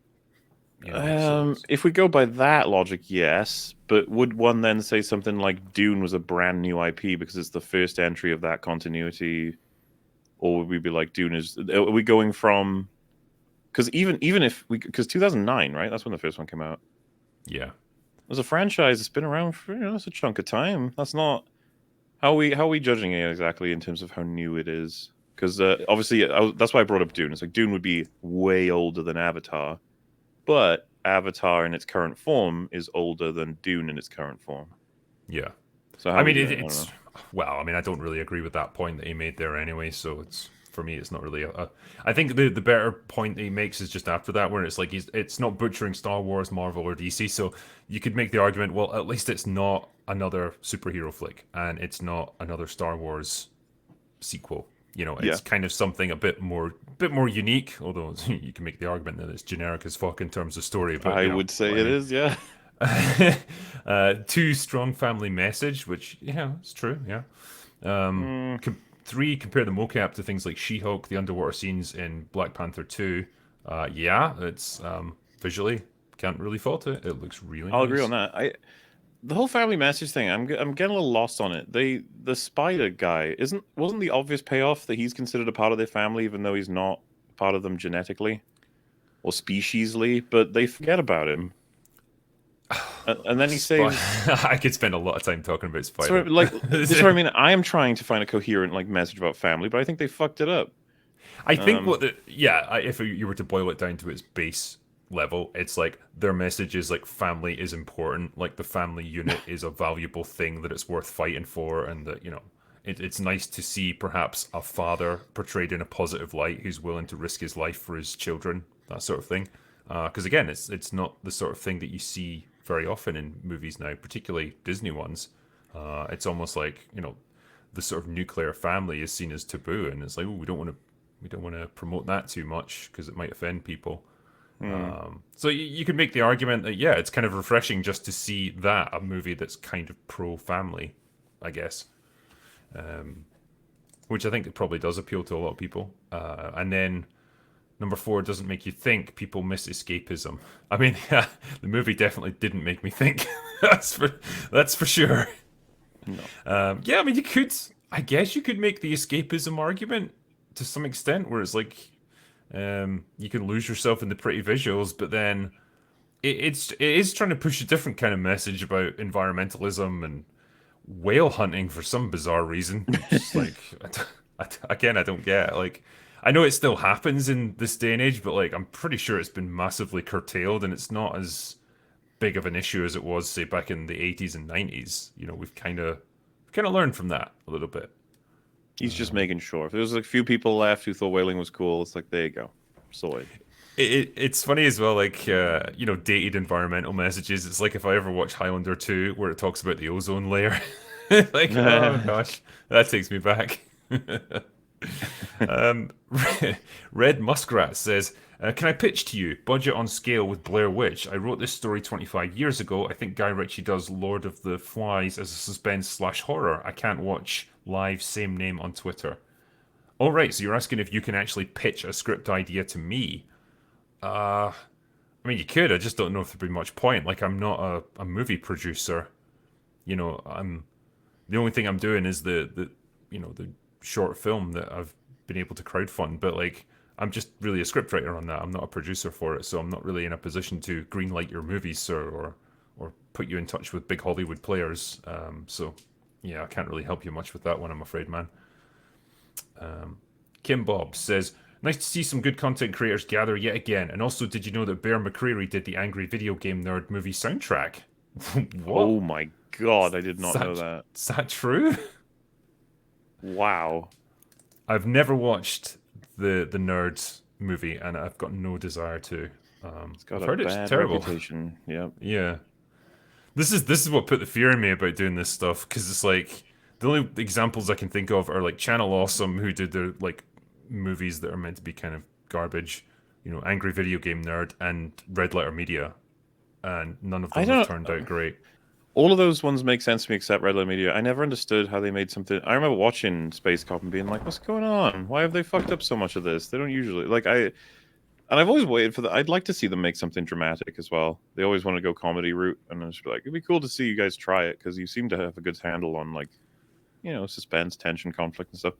If we go by that logic, yes. But would one then say something like Dune was a brand new IP because it's the first entry of that continuity? Or would we be like, Dune is... Are we going from... Because even if we... Because 2009, right? That's when the first one came out. Yeah. As a franchise, it's been around for, it's a chunk of time. That's not... How are we judging it exactly in terms of how new it is? Because obviously, that's why I brought up Dune. It's like Dune would be way older than Avatar. But Avatar in its current form is older than Dune in its current form. Yeah. So it's... Well, I don't really agree with that point that he made there anyway, so it's... For me, it's not really I think the better point that he makes is just after that, where it's like it's not butchering Star Wars, Marvel, or DC. So you could make the argument, well, at least it's not another superhero flick, and it's not another Star Wars sequel. It's kind of something a bit more unique. Although you can make the argument that it's generic as fuck in terms of story. But I would say it is, yeah. 2, strong family message, which it's true, yeah. 3, compare the mocap to things like She-Hulk, the underwater scenes in Black Panther 2. Yeah, it's visually can't really fault it. It looks really I'll agree on nice. that. The whole family message thing, I'm getting a little lost on it. The spider guy wasn't the obvious payoff that he's considered a part of their family, even though he's not part of them genetically or speciesly, but they forget about him. And then he saves. I could spend a lot of time talking about So Spider. like this is what I mean. I am trying to find a coherent like message about family, but I think they fucked it up. I think Um, what the if you were to boil it down to its base level, it's like their message is like family is important, like the family unit is a valuable thing that it's worth fighting for, and that it's nice to see perhaps a father portrayed in a positive light who's willing to risk his life for his children, that sort of thing. Because again, it's not the sort of thing that you see very often in movies now, particularly Disney ones. It's almost like the sort of nuclear family is seen as taboo, and it's like, oh, we don't want to promote that too much because it might offend people. hmm. So you could make the argument that yeah, it's kind of refreshing just to see that a movie that's kind of pro family, I guess, which I think it probably does appeal to a lot of people. And then number 4 doesn't make you think. People miss escapism. I mean, yeah, the movie definitely didn't make me think. that's for sure. No. Yeah, I mean, you could. I guess you could make the escapism argument to some extent, where it's like you can lose yourself in the pretty visuals, but then it is trying to push a different kind of message about environmentalism and whale hunting for some bizarre reason. Just like again, I don't get. Like, I know it still happens in this day and age, but like I'm pretty sure it's been massively curtailed, and it's not as big of an issue as it was, say, back in the 80s and 90s. We've kind of learned from that a little bit. He's just making sure. If there was like a few people left who thought whaling was cool, it's like there you go, sorted. It's funny as well, like dated environmental messages. It's like if I ever watch Highlander 2, where it talks about the ozone layer, like oh gosh, that takes me back. um, Red Muskrat says, "Can I pitch to you? Budget on scale with Blair Witch. I wrote this story 25 years ago. I think Guy Ritchie does Lord of the Flies as a suspense/horror. I can't watch live. Same name on Twitter." All right, so you're asking if you can actually pitch a script idea to me. I mean, you could. I just don't know if there'd be much point. Like, I'm not a movie producer. I'm the only thing I'm doing is the short film that I've been able to crowdfund. But like, I'm just really a scriptwriter on that. I'm not a producer for it, so I'm not really in a position to greenlight your movies, sir, or put you in touch with big Hollywood players. So yeah, I can't really help you much with that one, I'm afraid, man. Kim Bob says, "Nice to see some good content creators gather yet again. And also, did you know that Bear McCreary did the Angry Video Game Nerd movie soundtrack?" What? Oh my god, I did Is not know that. is that true? Wow. I've never watched the Nerds movie, and I've got no desire to. It's got I've a heard it's bad terrible. reputation. Yep. Yeah, this is what put the fear in me about doing this stuff, because it's like the only examples I can think of are like Channel Awesome, who did their like movies that are meant to be kind of garbage, Angry Video Game Nerd and Red Letter Media, and none of I them have don't. turned out great. All of those ones make sense to me except Red Letter Media. I never understood how they made something. I remember watching Space Cop and being like, "What's going on? Why have they fucked up so much of this? They don't usually like I." And I've always waited for that. I'd like to see them make something dramatic as well. They always want to go comedy route, and I was just like, it'd be cool to see you guys try it because you seem to have a good handle on like, suspense, tension, conflict, and stuff.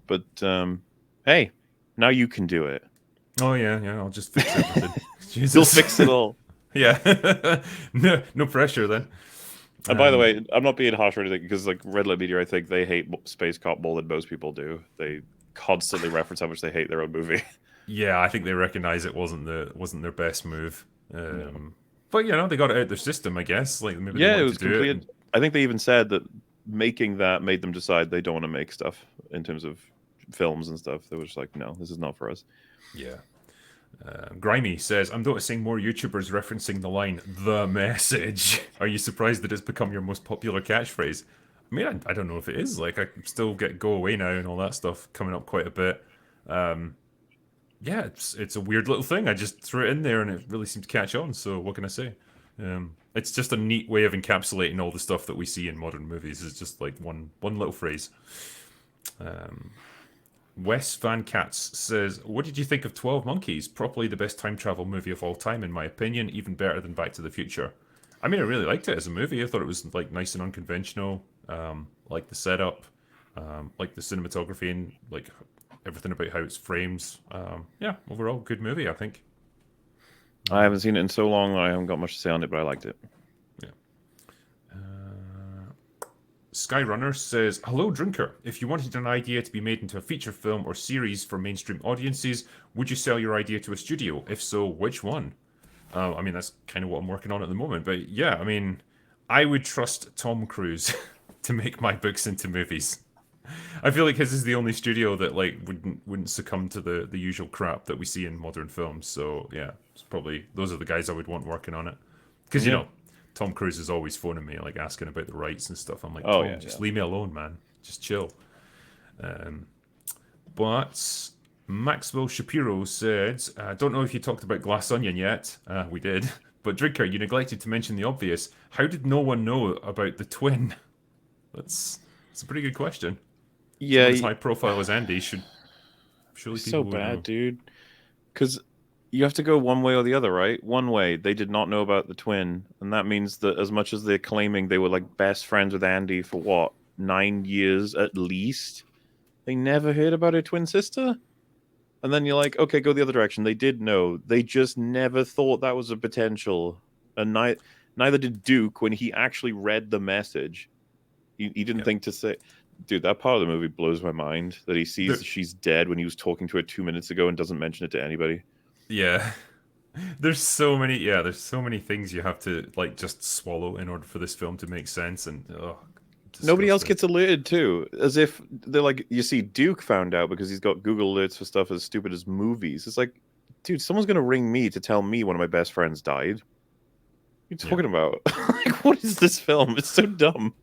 But hey, now you can do it. Oh yeah, I'll just fix everything. You'll Jesus. fix it all. Yeah, no pressure then. And by the way, I'm not being harsh or anything because like Red Letter Media, I think they hate Space Cop more than most people do. They constantly reference how much they hate their own movie. Yeah, I think they recognize it wasn't their best move. No. But they got it out their system, I guess. Like maybe they Yeah, it wanted was to do it. complete. I think they even said that making that made them decide they don't want to make stuff in terms of films and stuff. They were just like, no, this is not for us. Yeah. Grimy says, "I'm noticing more YouTubers referencing the line, 'the message.' Are you surprised that it's become your most popular catchphrase?" I mean, I don't know if it is. Like, I still get go away now and all that stuff coming up quite a bit. Yeah, it's a weird little thing. I just threw it in there and it really seemed to catch on. So what can I say? It's just a neat way of encapsulating all the stuff that we see in modern movies. It's just like one little phrase. Um, Wes Van Katz says, "What did you think of 12 Monkeys? Probably the best time travel movie of all time, in my opinion. Even better than Back to the Future." I mean, I really liked it as a movie. I thought it was like nice and unconventional. Like the setup, like the cinematography, and like everything about how it's framed. Yeah, overall, good movie. I think. I haven't seen it in so long. I haven't got much to say on it, but I liked it. Yeah. Skyrunner says, "Hello, Drinker. If you wanted an idea to be made into a feature film or series for mainstream audiences, would you sell your idea to a studio? If so, which one?" I mean, that's kind of what I'm working on at the moment. But yeah, I mean, I would trust Tom Cruise to make my books into movies. I feel like his is the only studio that like wouldn't succumb to the usual crap that we see in modern films. So yeah, it's probably those are the guys I would want working on it. Because you Yeah. know, Tom Cruise is always phoning me, like asking about the rights and stuff. I'm like, Oh Tom, yeah, just yeah. leave me alone, man. Just chill. Um, but Maxwell Shapiro said, "I don't know if you talked about Glass Onion yet. We did. But Drinker, you neglected to mention the obvious. How did no one know about the twin?" That's a pretty good question. Yeah, Someone as high profile as Andy should surely it's so people would bad, know. dude. Because you have to go one way or the other, right? One way, they did not know about the twin, and that means that as much as they're claiming they were like best friends with Andy for what, 9 years at least, they never heard about her twin sister. And then you're like, okay, go the other direction. They did know. They just never thought that was a potential. And neither did Duke when he actually read the message. He didn't Yeah. think to say, dude, that part of the movie blows my mind that he sees There, that she's dead when he was talking to her 2 minutes ago and doesn't mention it to anybody. yeah. There's so many things you have to like just swallow in order for this film to make sense and oh, Nobody else disgusting. gets alerted too, as if they're like, you see, Duke found out because he's got Google alerts for stuff as stupid as movies. It's like, dude, someone's gonna ring me to tell me one of my best friends died. What are you Yeah. talking about? Like, what is this film? It's so dumb.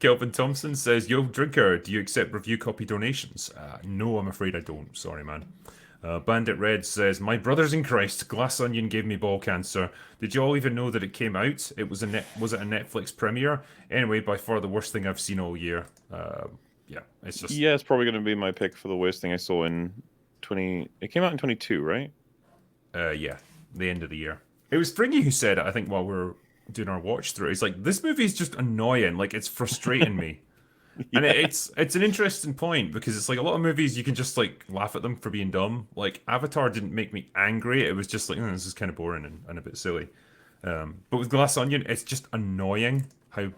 Kelvin Thompson says, "Yo, Drinker, do you accept review copy donations?" No, I'm afraid I don't. Sorry, man. Bandit Red says, "My brothers in Christ, Glass Onion gave me ball cancer. Did you all even know that it came out? It was was it a Netflix premiere? Anyway, by far the worst thing I've seen all year. Yeah, it's just Yeah, it's probably going to be my pick for the worst thing I saw in 20. It came out in 22, right? yeah, the end of the year. It was Fringy who said it, I think, while we were doing our watch through. He's like, this movie is just annoying. Like, it's frustrating me. And Yeah. it's an interesting point because it's like a lot of movies you can just like laugh at them for being dumb. Like Avatar didn't make me angry. It was just like, this is kind of boring and a bit silly. But with Glass Onion, it's just annoying how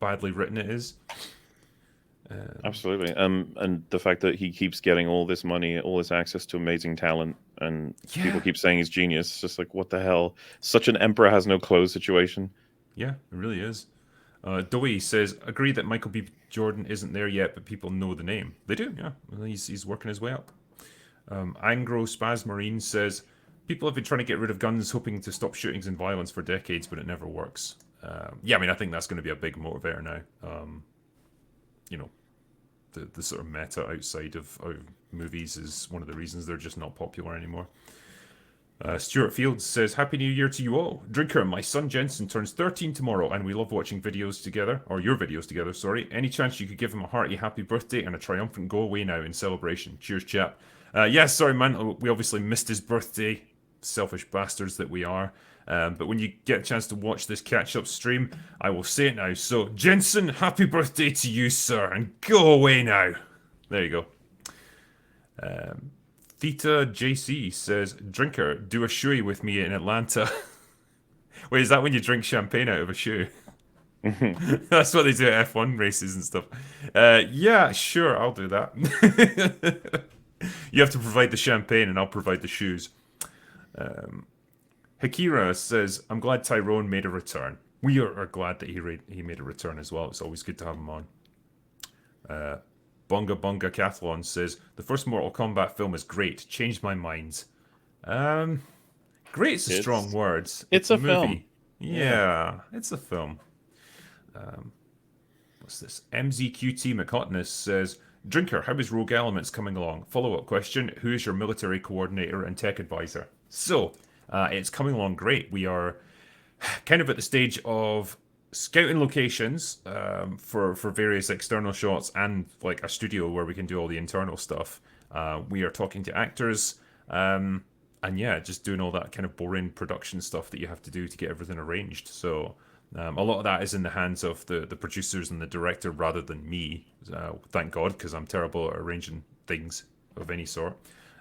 badly written it is. Absolutely. And the fact that he keeps getting all this money, all this access to amazing talent, and people Yeah, keep saying he's genius. It's just like, what the hell? Such an emperor has no clothes situation. yeah, it really is. Dewey says, "Agree that Michael B. Jordan isn't there yet, but people know the name. They do, yeah. Well, he's working his way up." Angro Spasmarine says, "People have been trying to get rid of guns, hoping to stop shootings and violence for decades, but it never works." Yeah, I mean, I think that's going to be a big motivator now. You know, the sort of meta outside of movies is one of the reasons they're just not popular anymore. Stuart Fields says, "Happy New Year to you all. Drinker, my son Jensen turns 13 tomorrow and we love watching videos together, or your videos together, sorry. Any chance you could give him a hearty happy birthday and a triumphant go away now in celebration? Cheers, chap." Yeah, sorry, man. We obviously missed his birthday. Selfish bastards that we are. But when you get a chance to watch this catch up stream, I will say it now. So, Jensen, happy birthday to you, sir, and go away now. There you go. Theta JC says, "Drinker, do a shoey with me in Atlanta." Wait, is that when you drink champagne out of a shoe? That's what they do at F1 races and stuff. Yeah, sure, I'll do that. You have to provide the champagne and I'll provide the shoes. Hakira says, "I'm glad Tyrone made a return." We are glad that he made a return as well. It's always good to have him on. Bonga Bonga Cathlon says, "The first Mortal Kombat film is great. Changed my mind." Um, Great's a strong it's word. It's it's a a film. movie. Yeah. Yeah, it's a film. What's this? MZQT McHotness says, "Drinker, how is Rogue Elements coming along? Follow-up question, who is your military coordinator and tech advisor?" So, it's coming along great. We are kind of at the stage of scouting locations for various external shots and like a studio where we can do all the internal stuff. We are talking to actors, and yeah, just doing all that kind of boring production stuff that you have to do to get everything arranged. So a lot of that is in the hands of the producers and the director rather than me. Thank God, because I'm terrible at arranging things of any sort.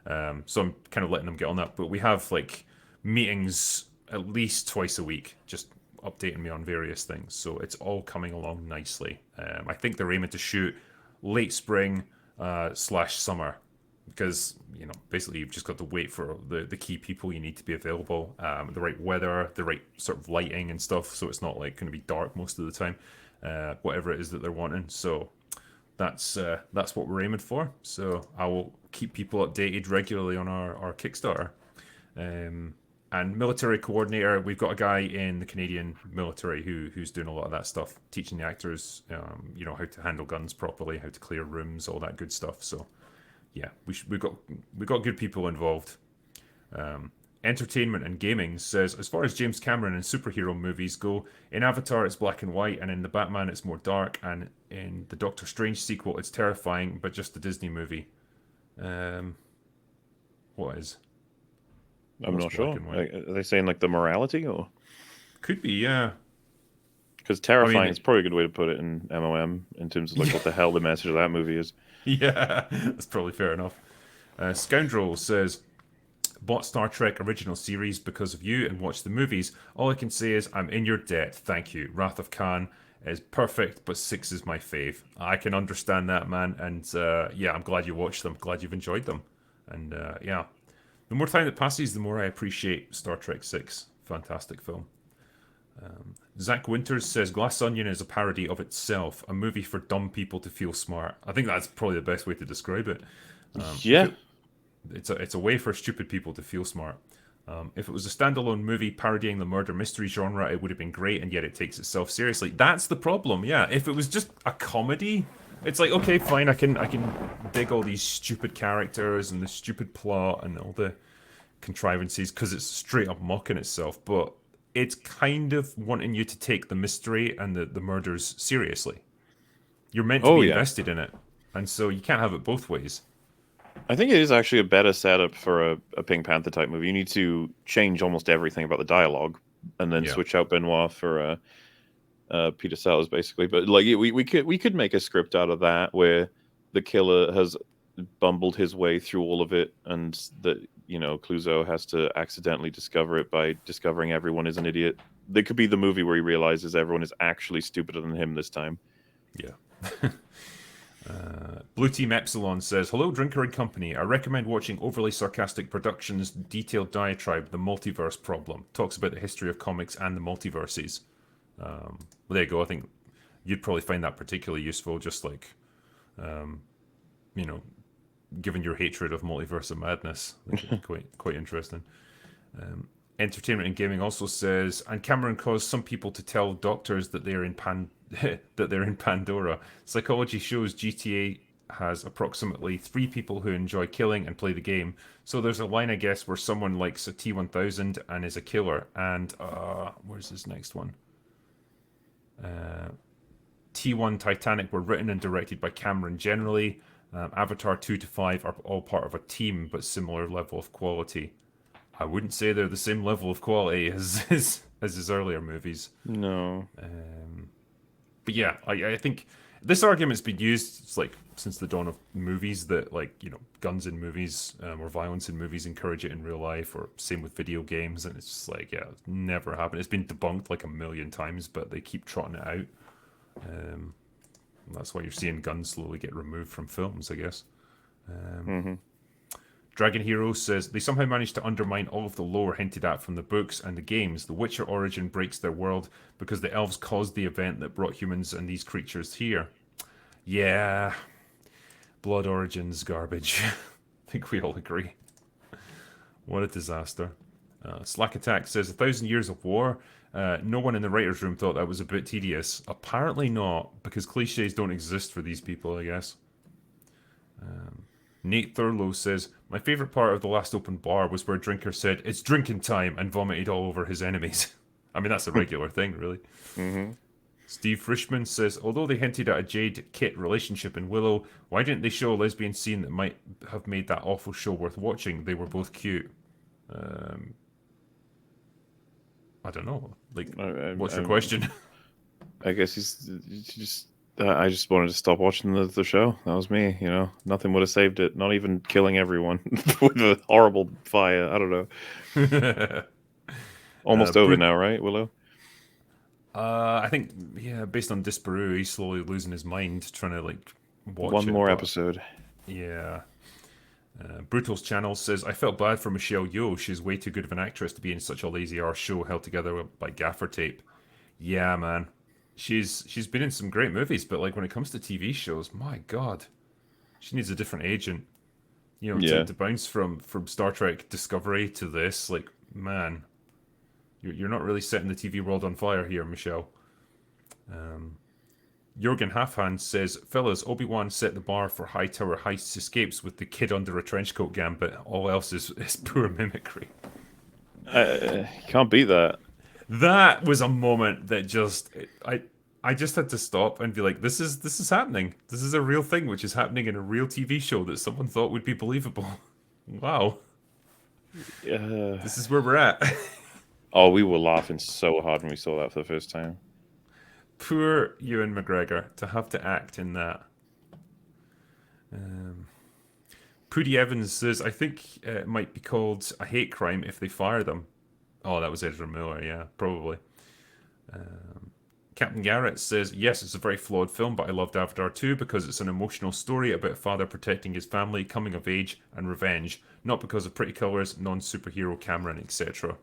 So I'm kind of letting them get on that. But we have like meetings at least twice a week, just updating me on various things. So it's all coming along nicely. I think they're aiming to shoot late spring slash summer because basically you've just got to wait for the key people you need to be available, the right weather, the right sort of lighting and stuff, so it's not like going to be dark most of the time, whatever it is that they're wanting. So that's what we're aiming for. So I will keep people updated regularly on our Kickstarter. And military coordinator, we've got a guy in the Canadian military who's doing a lot of that stuff, teaching the actors, how to handle guns properly, how to clear rooms, all that good stuff. So yeah, we've got good people involved. Entertainment and Gaming says, as far as James Cameron and superhero movies go, in Avatar it's black and white, and in the Batman it's more dark, and in the Doctor Strange sequel it's terrifying, but just a Disney movie. What is? I'm not sure. Are they saying like the morality or? Could be, yeah. Because terrifying is probably a good way to put it in MOM in terms of like what the hell the message of that movie is. Yeah, that's probably fair enough. Scoundrel says, bought Star Trek original series because of you and watched the movies. All I can say is I'm in your debt. Thank you. Wrath of Khan is perfect, but 6 is my fave. I can understand that, man. And yeah, I'm glad you watched them. Glad you've enjoyed them. And yeah, the more time that passes, the more I appreciate Star Trek 6. Fantastic film. Zach Winters says Glass Onion is a parody of itself, a movie for dumb people to feel smart. I think that's probably the best way to describe it. Yeah. It's a way for stupid people to feel smart. If it was a standalone movie parodying the murder mystery genre, it would have been great, and yet it takes itself seriously. That's the problem, yeah. If it was just a comedy, it's like, okay, fine, I can dig all these stupid characters and the stupid plot and all the contrivances because it's straight up mocking itself, but it's kind of wanting you to take the mystery and the murders seriously. You're meant to be invested in it, and so you can't have it both ways. I think it is actually a better setup for a Pink Panther type movie. You need to change almost everything about the dialogue, and then switch out Benoit for Peter Sellers, basically. But like we could make a script out of that where the killer has bumbled his way through all of it, and that Clouseau has to accidentally discover it by discovering everyone is an idiot. There could be the movie where he realizes everyone is actually stupider than him this time. Yeah. Blue Team Epsilon says, hello, Drinker and Company. I recommend watching Overly Sarcastic Productions' detailed diatribe, The Multiverse Problem. Talks about the history of comics and the multiverses. Well, there you go. I think you'd probably find that particularly useful, just like, given your hatred of Multiverse of Madness. quite interesting. Entertainment and Gaming also says, and Cameron caused some people to tell doctors that they're in Pandora. Psychology shows GTA has approximately 3 people who enjoy killing and play the game. So there's a line, I guess, where someone likes a T-1000 and is a killer. And where's this next one? T1 Titanic were written and directed by Cameron generally. Avatar 2 to 5 are all part of a team, but similar level of quality. I wouldn't say they're the same level of quality as his earlier movies. No. But yeah, I think this argument's been used since the dawn of movies that guns in movies or violence in movies encourage it in real life, or same with video games, and it's just like, yeah, it's never happened. It's been debunked like a million times, but they keep trotting it out. That's why you're seeing guns slowly get removed from films, I guess. Dragon Hero says, they somehow managed to undermine all of the lore hinted at from the books and the games. The Witcher origin breaks their world because the elves caused the event that brought humans and these creatures here. Yeah. Blood Origin's garbage. I think we all agree. What a disaster. Slack Attack says, 1,000 Years of War. No one in the writer's room thought that was a bit tedious. Apparently not, because cliches don't exist for these people, I guess. Nate Thurlow says, my favourite part of the last open bar was where Drinker said, it's drinking time, and vomited all over his enemies. I mean, that's a regular thing, really. Steve Frischman says, although they hinted at a Jade-Kit relationship in Willow, why didn't they show a lesbian scene that might have made that awful show worth watching? They were both cute. Um, I don't know. Like, what's your question? I guess he's just. I just wanted to stop watching the show. That was me. Nothing would have saved it. Not even killing everyone with a horrible fire. I don't know. Almost over now, right, Willow? I think, yeah, based on Disparu, he's slowly losing his mind trying to, like, watch One it. more episode. Yeah. Brutal's channel says, I felt bad for Michelle Yeoh. She's way too good of an actress to be in such a lazy arse show held together by gaffer tape. Yeah, man. She's been in some great movies, but like when it comes to TV shows, my God, she needs a different agent. To bounce from Star Trek Discovery to this, like, man, you're not really setting the TV world on fire here, Michelle. Jorgen Halfhand says, fellas, Obi-Wan set the bar for high tower heists escapes with the kid under a trenchcoat gambit. All else is poor mimicry. Can't beat that. That was a moment that I just had to stop and be like, this is happening. This is a real thing which is happening in a real TV show that someone thought would be believable. Wow. This is where we're at. Oh, we were laughing so hard when we saw that for the first time. Poor Ewan McGregor to have to act in that. Pooty Evans says, I think it might be called a hate crime if they fire them. Oh, that was Ezra Miller, yeah, probably. Captain Garrett says, yes, it's a very flawed film, but I loved Avatar 2 because it's an emotional story about a father protecting his family, coming of age, and revenge, not because of pretty colours, non-superhero Cameron, etc.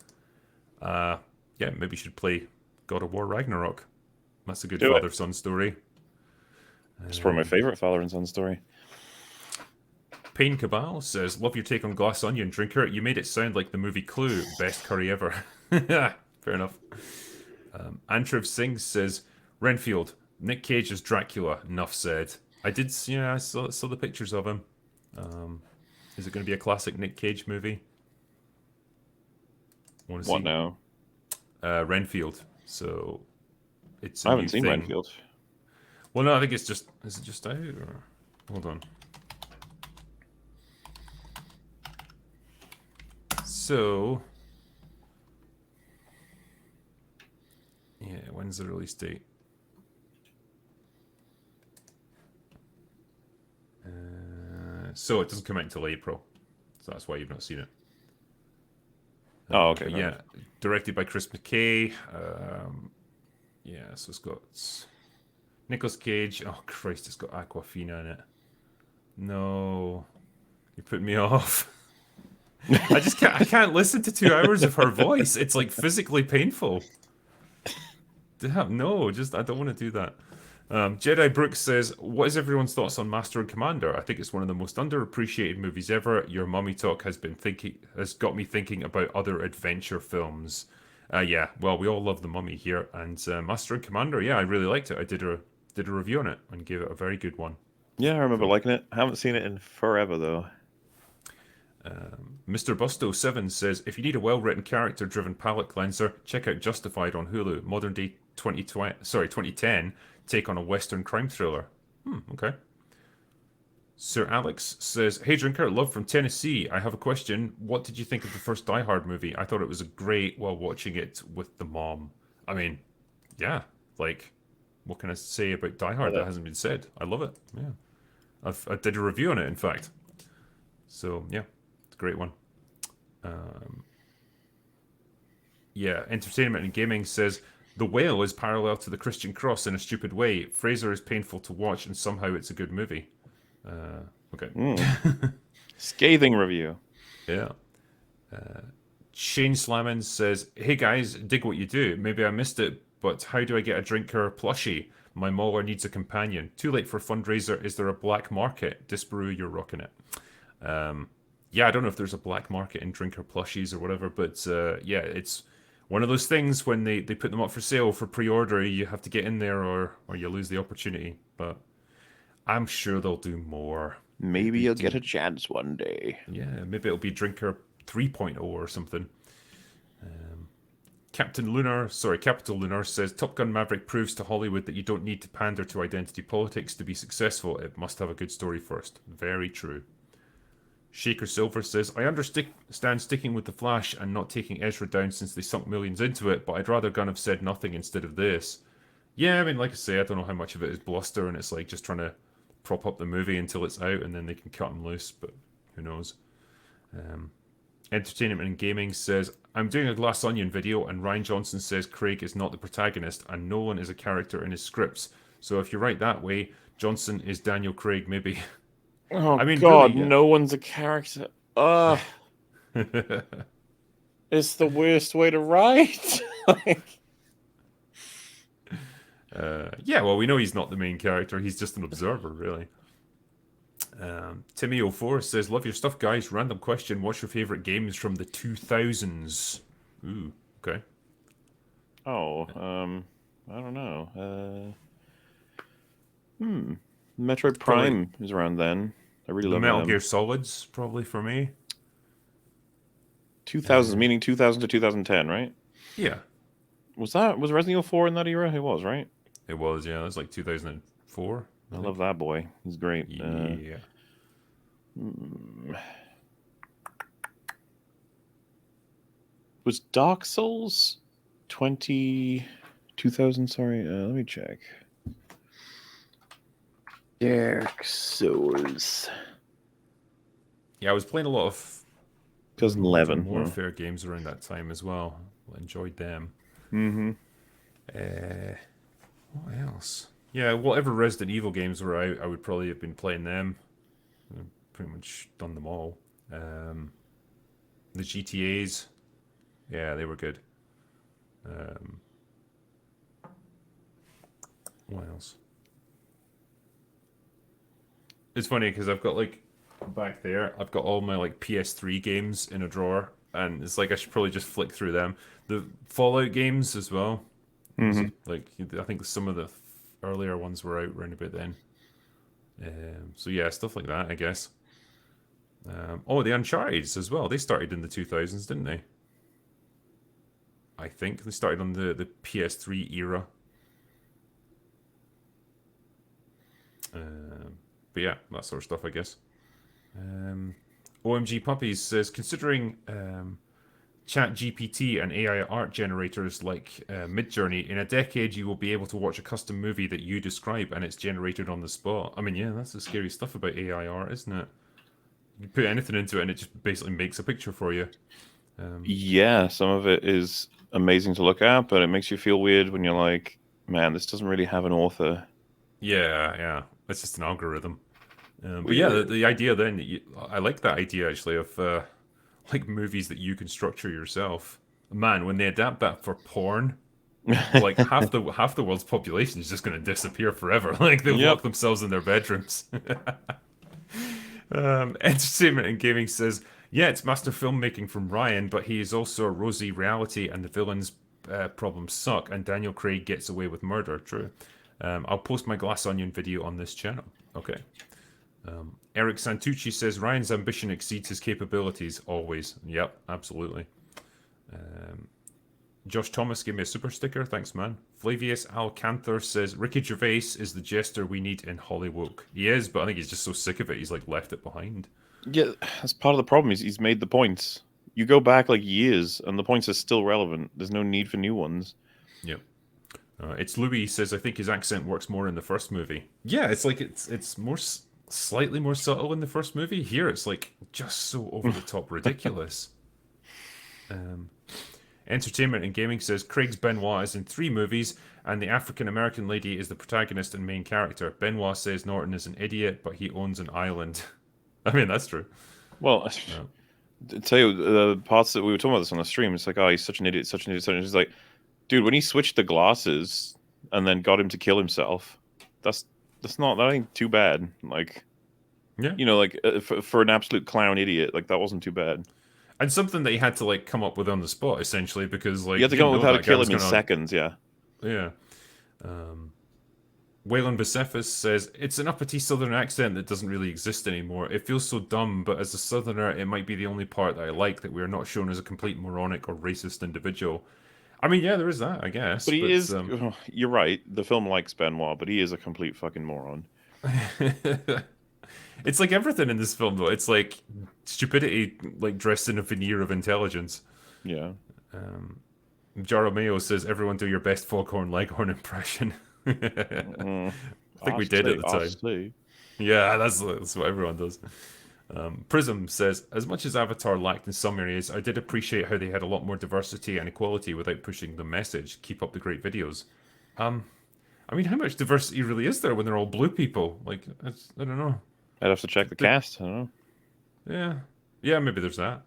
Yeah, maybe you should play God of War Ragnarok. That's a good father-son story. It's probably my favourite father and son story. Payne Cabal says, love your take on Glass Onion, Drinker. You made it sound like the movie Clue. Best curry ever. Fair enough. Antriv Singh says, Renfield, Nick Cage as Dracula. Enough said. I saw the pictures of him. Is it going to be a classic Nick Cage movie? What now? Renfield. So it's I haven't seen Renfield. Well, no, I think it's just... Is it just out? Or... Hold on. So... Yeah, when's the release date? So it doesn't come out until April. So that's why you've not seen it. Oh, okay. Yeah, directed by Chris McKay. So it's got Nicolas Cage. Oh, Christ, it's got Aquafina in it. No, you're putting me off. I can't listen to 2 hours of her voice. It's like physically painful. Damn, no, I don't want to do that. Jedi Brooks says, what is everyone's thoughts on Master and Commander? I think it's one of the most underappreciated movies ever. Your mummy talk has got me thinking about other adventure films. Yeah, well, we all love The Mummy here, and Master and Commander, yeah, I really liked it. I did a review on it and gave it a very good one. Yeah, I remember liking it. I haven't seen it in forever, though. Mr. Busto7 says, if you need a well-written character-driven palate cleanser, check out Justified on Hulu. Modern-day 2010 take on a Western crime thriller. Okay. Sir Alex says, hey Drinker, love from Tennessee. I have a question. What did you think of the first Die Hard movie? I thought it was great while watching it with the mom. I mean, yeah, like, what can I say about Die Hard that hasn't been said? I love it. Yeah. I did a review on it, in fact. So, yeah, it's a great one. Entertainment and Gaming says, The Whale is parallel to The Christian Cross in a stupid way. Fraser is painful to watch, and somehow it's a good movie. Okay. Scathing review. Yeah. Shane Slammons says, hey guys, dig what you do. Maybe I missed it, but how do I get a Drinker plushie? My Mauler needs a companion. Too late for fundraiser. Is there a black market? Disparu, you're rocking it. I don't know if there's a black market in Drinker plushies or whatever, but it's one of those things when they put them up for sale for pre-order, you have to get in there or you lose the opportunity. But I'm sure they'll do more. Maybe you'll get a chance one day. Yeah, maybe it'll be Drinker 3.0 or something. Capital Lunar says Top Gun Maverick proves to Hollywood that you don't need to pander to identity politics to be successful. It must have a good story first. Very true. Shaker Silver says, I understand sticking with The Flash and not taking Ezra down since they sunk millions into it, but I'd rather Gunn have said nothing instead of this. Yeah, I mean, like I say, I don't know how much of it is bluster and it's like just trying to prop up the movie until it's out and then they can cut him loose, but who knows. Entertainment and Gaming says, I'm doing a Glass Onion video and Ryan Johnson says Craig is not the protagonist and Nolan is a character in his scripts. So if you're right that way, Johnson is Daniel Craig, maybe. Oh, I mean, God, really, no one's a character. Ugh. It's the worst way to write. Yeah, well, we know he's not the main character. He's just an observer, really. Timmy04 says, love your stuff, guys. Random question. What's your favourite games from the 2000s? Ooh, okay. Oh, I don't know. Metroid Prime is around then. I really love Metal Gear Solids, probably for me. 2000s, meaning 2000 to 2010, right? Yeah. Was Resident Evil 4 in that era? It was, right? It was, yeah. It was like 2004. I love that boy. He's great. Yeah. Was Dark Souls 2000? Sorry, let me check. Dark Souls. Yeah, I was playing a lot of 2011 Warfare games around that time as well. I enjoyed them. What else? Yeah, whatever Resident Evil games were out, I would probably have been playing them. I've pretty much done them all. The GTAs, yeah, they were good. What else? It's funny because I've got like back there, I've got all my like PS3 games in a drawer, and it's like I should probably just flick through them. The Fallout games as well. Like I think some of the earlier ones were out around about then. So yeah, stuff like that, I guess. Oh, the Uncharted as well. They started in the 2000s, didn't they? I think they started on the PS3 era. But yeah, that sort of stuff, I guess. OMG Puppies says, considering Chat GPT and AI art generators like Midjourney, in a decade you will be able to watch a custom movie that you describe and it's generated on the spot. I mean, yeah, that's the scary stuff about AI art, isn't it? You put anything into it and it just basically makes a picture for you. Yeah, some of it is amazing to look at, but it makes you feel weird when you're like, man, this doesn't really have an author. Yeah. It's just an algorithm. But yeah, the idea then, I like that idea actually of like movies that you can structure yourself. Man, when they adapt that for porn, like half the world's population is just going to disappear forever. Like they'll lock themselves in their bedrooms. Entertainment and Gaming says, yeah, it's master filmmaking from Ryan, but he is also a rosy reality and the villains' problems suck and Daniel Craig gets away with murder. True. I'll post my Glass Onion video on this channel. Okay. Eric Santucci says, Ryan's ambition exceeds his capabilities, always. Yep, absolutely. Josh Thomas gave me a super sticker. Thanks, man. Flavius Alcanther says, Ricky Gervais is the jester we need in Hollywood. He is, but I think he's just so sick of it, he's like left it behind. Yeah, that's part of the problem. He's made the points. You go back like years, and the points are still relevant. There's no need for new ones. Yep. It's Louis says, I think his accent works more in the first movie. Yeah, it's like it's more slightly more subtle in the first movie. Here, it's like just so over the top ridiculous. Entertainment and Gaming says Craig's Benoit is in 3 movies, and the African American lady is the protagonist and main character. Benoit says Norton is an idiot, but he owns an island. I mean, that's true. Well, I tell you, the parts that we were talking about this on the stream, it's like, oh, he's such an idiot, such an idiot, such an idiot. It's like, dude, when he switched the glasses and then got him to kill himself, that ain't too bad. Like, yeah, you know, like for an absolute clown idiot, like that wasn't too bad. And something that he had to like come up with on the spot, essentially, because like you had to come up with how to kill him in seconds. Yeah. Waylon Bicephus says, it's an uppity southern accent that doesn't really exist anymore. It feels so dumb, but as a southerner, it might be the only part that I like, that we are not shown as a complete moronic or racist individual. I mean, yeah, there is that, I guess, But he but is. You're right. The film likes Benoit, but he is a complete fucking moron. it's like everything in this film, though. It's like stupidity, like dressed in a veneer of intelligence. Yeah. Jaromeo says, "Everyone do your best Foghorn Leghorn impression." Mm, I think we did at the I time. see. Yeah, that's what everyone does. Prism says, as much as Avatar lacked in some areas, I did appreciate how they had a lot more diversity and equality without pushing the message. Keep up the great videos. I mean, how much diversity really is there when they're all blue people? Like, I don't know. I'd have to check the cast. I don't know. Yeah, yeah, maybe there's that.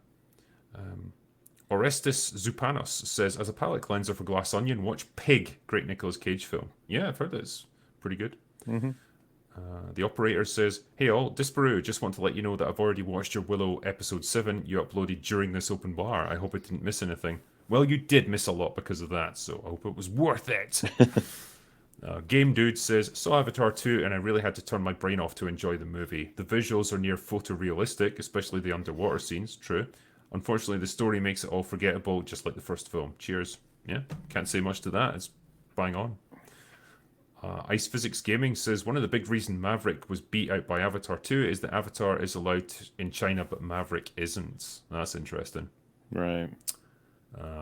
Orestes Zupanos says, as a palate cleanser for Glass Onion, watch Pig, great Nicolas Cage film. Yeah, I've heard it's pretty good. Mm-hmm. The operator says, hey all, Disparu, just want to let you know that I've already watched your Willow episode 7 you uploaded during this open bar. I hope I didn't miss anything. Well, you did miss a lot because of that, so I hope it was worth it. Game Dude says, saw Avatar 2 and I really had to turn my brain off to enjoy the movie. The visuals are near photorealistic, especially the underwater scenes, true. Unfortunately, the story makes it all forgettable, just like the first film. Cheers. Yeah, can't say much to that. It's bang on. Ice Physics Gaming says one of the big reasons Maverick was beat out by Avatar 2 is that Avatar is allowed in China, but Maverick isn't. That's interesting. Right.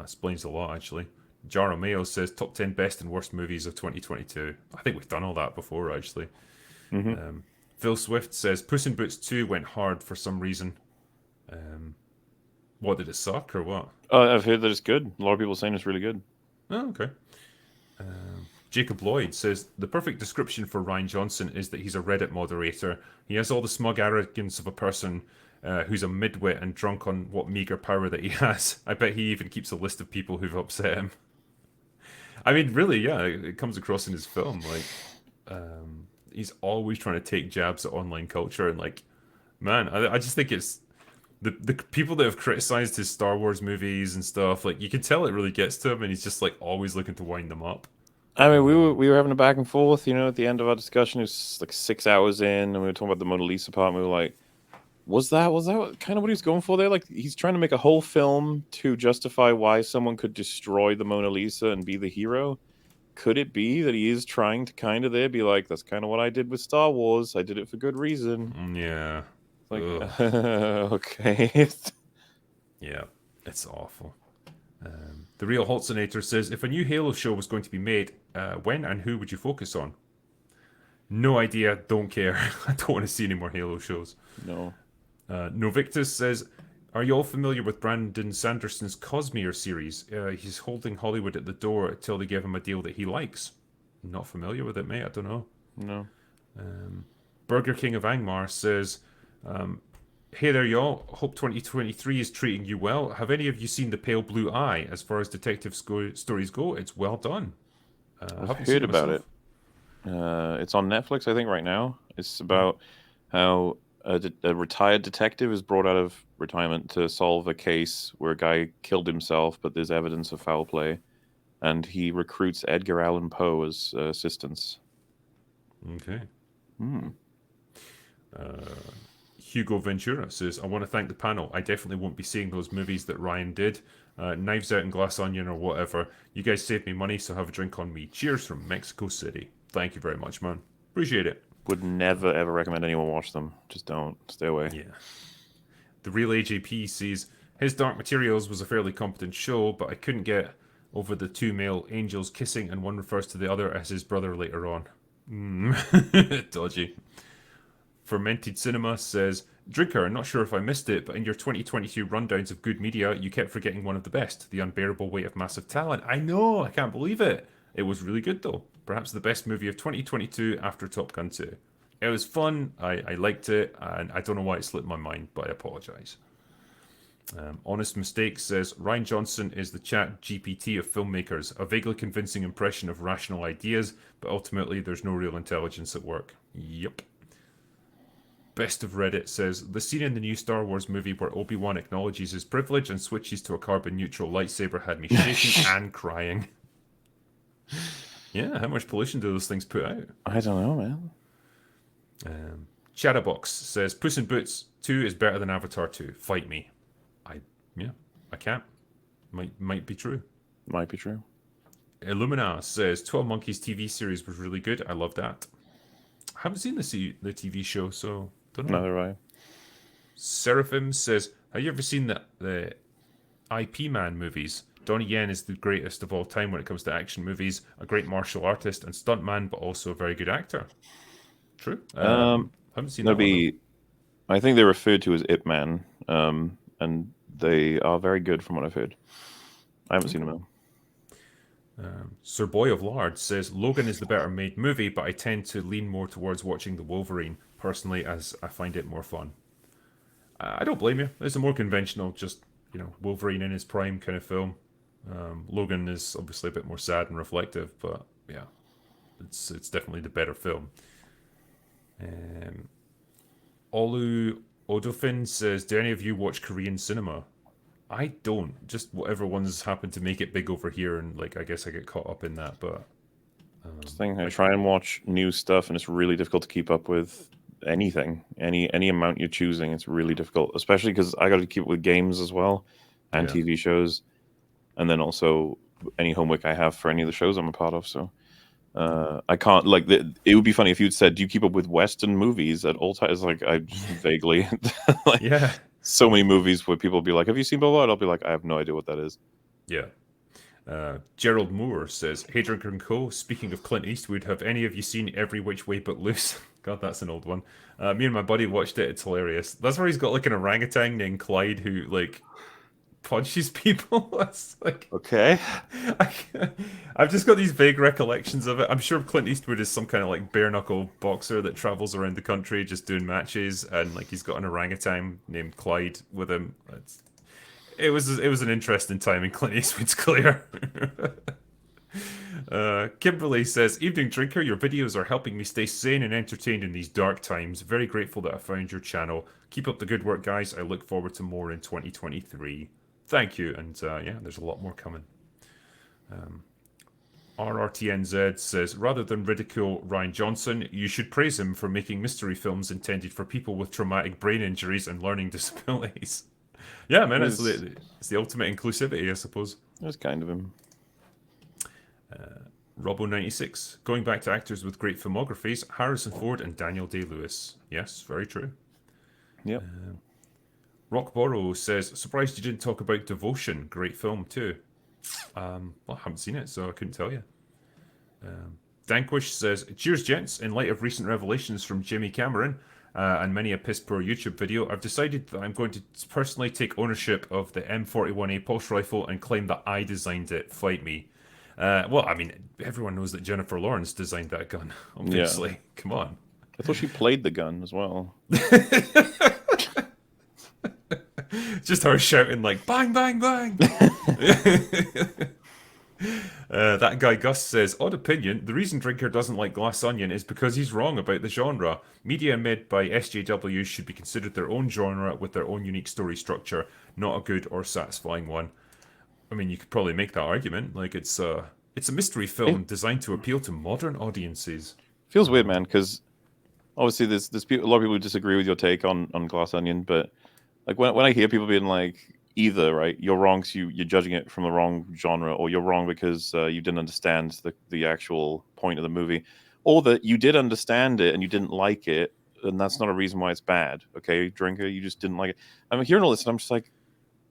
Explains a lot, actually. Jaro Mayo says top 10 best and worst movies of 2022. I think we've done all that before, actually. Mm-hmm. Phil Swift says Puss in Boots 2 went hard for some reason. What, did it suck or what? I've heard that it's good. A lot of people saying it's really good. Oh, okay. Jacob Lloyd says the perfect description for Ryan Johnson is that he's a Reddit moderator. He has all the smug arrogance of a person who's a midwit and drunk on what meager power that he has. I bet he even keeps a list of people who've upset him. I mean, really, yeah, it comes across in his film. Like, he's always trying to take jabs at online culture, and like, man, I just think it's the people that have criticized his Star Wars movies and stuff. Like, you can tell it really gets to him, and he's just like always looking to wind them up. I mean, we were having a back and forth, at the end of our discussion. It was like 6 hours in, and we were talking about the Mona Lisa part. And we were like, was that kind of what he was going for there? Like, he's trying to make a whole film to justify why someone could destroy the Mona Lisa and be the hero. Could it be that he is trying to kind of there be like, that's kind of what I did with Star Wars. I did it for good reason. Yeah. Like, okay. Yeah, it's awful. The Real Holtzonator says, if a new Halo show was going to be made, when and who would you focus on? No idea, don't care. I don't want to see any more Halo shows. No. Novictus says, are you all familiar with Brandon Sanderson's Cosmere series? He's holding Hollywood at the door until they give him a deal that he likes. Not familiar with it, mate. I don't know. No. Burger King of Angmar says, hey there, y'all. Hope 2023 is treating you well. Have any of you seen The Pale Blue Eye? As far as detective stories go, it's well done. I've heard about it. It's on Netflix, I think, right now. It's about how a retired detective is brought out of retirement to solve a case where a guy killed himself, but there's evidence of foul play. And he recruits Edgar Allan Poe as assistants. Okay. Hmm. Hugo Ventura says, I want to thank the panel. I definitely won't be seeing those movies that Ryan did. Knives Out and Glass Onion or whatever. You guys saved me money, so have a drink on me. Cheers from Mexico City. Thank you very much, man. Appreciate it. Would never, ever recommend anyone watch them. Just don't. Stay away. Yeah. The Real AJP says, his Dark Materials was a fairly competent show, but I couldn't get over the two male angels kissing and one refers to the other as his brother later on. Dodgy. Fermented Cinema says, Drinker, not sure if I missed it, but in your 2022 rundowns of good media, you kept forgetting one of the best, The Unbearable Weight of Massive Talent. I know, I can't believe it. It was really good though. Perhaps the best movie of 2022 after Top Gun 2. It was fun, I liked it, and I don't know why it slipped my mind, but I apologise. Honest Mistake says, Ryan Johnson is the chat GPT of filmmakers, a vaguely convincing impression of rational ideas, but ultimately there's no real intelligence at work. Yep. Best of Reddit says, the scene in the new Star Wars movie where Obi-Wan acknowledges his privilege and switches to a carbon-neutral lightsaber had me shaking and crying. Yeah, how much pollution do those things put out? I don't know, man. Chatterbox says, Puss in Boots 2 is better than Avatar 2. Fight me. I can't. Might be true. Might be true. Illumina says 12 Monkeys TV series was really good. I love that. I haven't seen the TV show, so don't know. Neither I. Seraphim says, have you ever seen the IP Man movies? Donnie Yen is the greatest of all time when it comes to action movies. A great martial artist and stuntman, but also a very good actor. True. Haven't seen There'd that one though. be. I think they're referred to as Ip Man, and they are very good from what I've heard. I haven't seen them though. Sir Boy of Lard says Logan is the better made movie, but I tend to lean more towards watching the Wolverine personally, as I find it more fun. I don't blame you. It's a more conventional, just Wolverine in his prime kind of film. Logan is obviously a bit more sad and reflective, but yeah, it's definitely the better film. Olu Odofin says, "Do any of you watch Korean cinema?" I don't. Just whatever ones happen to make it big over here, and I guess I get caught up in that. But I try and watch new stuff, and it's really difficult to keep up with anything. Any amount you're choosing, it's really difficult, especially because I got to keep up with games as well, and yeah, TV shows, and then also any homework I have for any of the shows I'm a part of. So I can't it would be funny if you'd said, "Do you keep up with Western movies at all times?" Like I just vaguely like yeah, so many movies where people will be like, "Have you seen blah blah?" I'll be like, "I have no idea what that is." yeah. Gerald Moore says, "Hey Drinker and Co. Speaking of Clint Eastwood, have any of you seen Every Which Way But Loose?" God, that's an old one. Me and my buddy watched it. It's hilarious. That's where he's got an orangutan named Clyde who punches people. That's Okay. I, I've just got these vague recollections of it. I'm sure Clint Eastwood is some kind of bare knuckle boxer that travels around the country just doing matches, and he's got an orangutan named Clyde with him. It was an interesting time in Clint Eastwood's career. Kimberly says, "Evening Drinker, your videos are helping me stay sane and entertained in these dark times. Very grateful that I found your channel. Keep up the good work, guys. I look forward to more in 2023. Thank you." And yeah, there's a lot more coming. RRTNZ says, "Rather than ridicule Ryan Johnson, you should praise him for making mystery films intended for people with traumatic brain injuries and learning disabilities." Yeah, man, it's the ultimate inclusivity, I suppose. That's kind of him. Robo96, going back to actors with great filmographies, Harrison Ford and Daniel Day-Lewis. Yes, very true. Yep. Rockboro says, "Surprised you didn't talk about Devotion. Great film, too." Well, I haven't seen it, so I couldn't tell you. Danquish says, "Cheers, gents. In light of recent revelations from Jimmy Cameron and many a piss-poor YouTube video, I've decided that I'm going to personally take ownership of the M41A pulse rifle and claim that I designed it. Fight me." Well, I mean, everyone knows that Jennifer Lawrence designed that gun, obviously. Yeah. Come on. I thought she played the gun as well. Just her shouting "bang, bang, bang." That guy Gus says, "Odd opinion, the reason Drinker doesn't like Glass Onion is because he's wrong about the genre. Media made by SJWs should be considered their own genre with their own unique story structure, not a good or satisfying one." I mean, you could probably make that argument. It's a mystery film designed to appeal to modern audiences. Feels weird, man, because obviously there's a lot of people who disagree with your take on Glass Onion, but when I hear people being like, either right, you're wrong because you're judging it from the wrong genre, or you're wrong because you didn't understand the actual point of the movie, or that you did understand it and you didn't like it, and that's not a reason why it's bad. Okay, Drinker, you just didn't like it. I'm hearing all this, and I'm just like,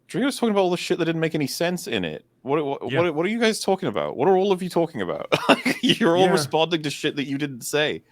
Drinker's talking about all the shit that didn't make any sense in it. What are you guys talking about? What are all of you talking about? You're all responding to shit that you didn't say.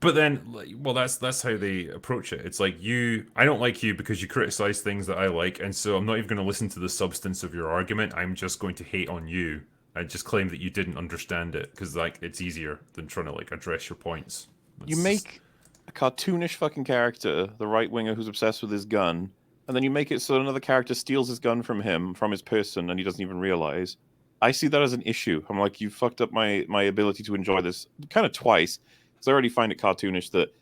But then, well, that's how they approach it. It's I don't like you because you criticize things that I like, and so I'm not even going to listen to the substance of your argument. I'm just going to hate on you and just claim that you didn't understand it because it's easier than trying to address your points. You make a cartoonish fucking character, the right winger who's obsessed with his gun, and then you make it so another character steals his gun from his person, and he doesn't even realize. I see that as an issue. I'm like, you fucked up my ability to enjoy this kind of twice, because I already find it cartoonish that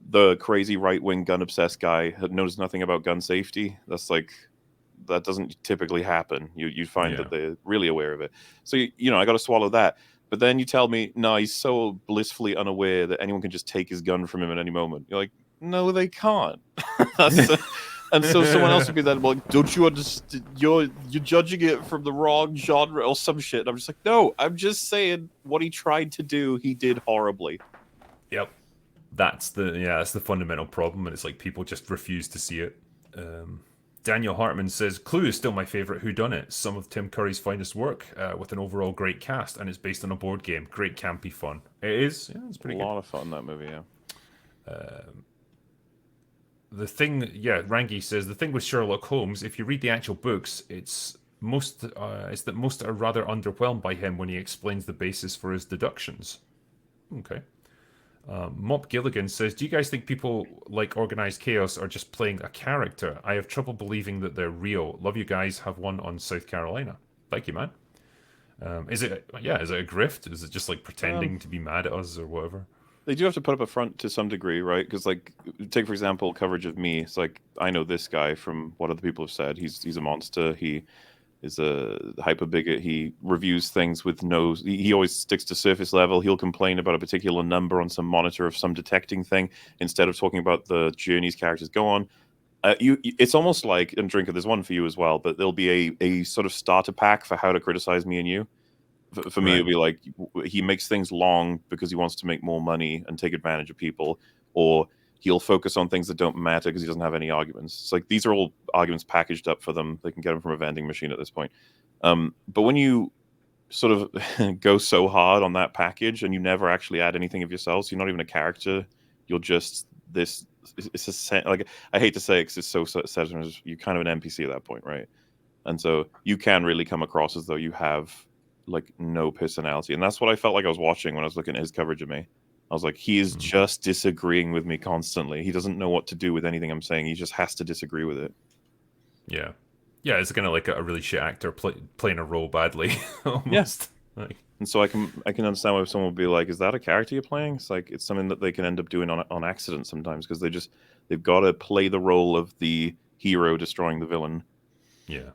the crazy right-wing gun-obsessed guy knows nothing about gun safety. That doesn't typically happen. You find that they're really aware of it. So, I got to swallow that. But then you tell me, no, he's so blissfully unaware that anyone can just take his gun from him at any moment. You're like, no, they can't. And so someone else would be then like, "Don't you understand? You're judging it from the wrong genre or some shit." And I'm just like, "No, I'm just saying what he tried to do, he did horribly." Yep. That's the fundamental problem, and it's like people just refuse to see it. Daniel Hartman says Clue is still my favorite whodunit, some of Tim Curry's finest work, with an overall great cast, and it's based on a board game. Great campy fun. It is. Yeah, it's pretty A good. lot of fun, that movie, yeah. The thing, yeah, Rangi says the thing with Sherlock Holmes, if you read the actual books, it's that most are rather underwhelmed by him when he explains the basis for his deductions. Okay. Mop Gilligan says, do you guys think people like Organized Chaos are just playing a character? I have trouble believing that they're real. Love you guys. Have one on South Carolina. Thank you, man. Is it a grift? Is it just like pretending to be mad at us or whatever? They do have to put up a front to some degree, right? Because, like, take for example, coverage of me. It's like, I know this guy from what other people have said. He's a monster. He is a hyper bigot. He reviews things with no. He always sticks to surface level. He'll complain about a particular number on some monitor of some detecting thing instead of talking about the journeys characters go on. It's almost like, and Drinker, there's one for you as well, but there'll be a sort of starter pack for how to criticize me and you. For me, Right. it'd be like he makes things long because he wants to make more money and take advantage of people, or he'll focus on things that don't matter because he doesn't have any arguments. It's like these are all arguments packaged up for them. They can get them from a vending machine at this point. But when you sort of go so hard on that package and you never actually add anything of yourself, so you're not even a character. You're just this. It's a like I hate to say it because it's so set. You're kind of an NPC at that point, right? And so you can really come across as though you have like no personality, and that's what I felt like I was watching when I was looking at his coverage of me. I was like, he is just disagreeing with me constantly. He doesn't know what to do with anything I'm saying. He just has to disagree with it. Yeah. Yeah, it's kind of like a really shit actor playing a role badly, almost. Yeah. Like, And so I can understand why someone would be like, is that a character you're playing? It's like it's something that they can end up doing on accident sometimes because they've got to play the role of the hero destroying the villain. yeah.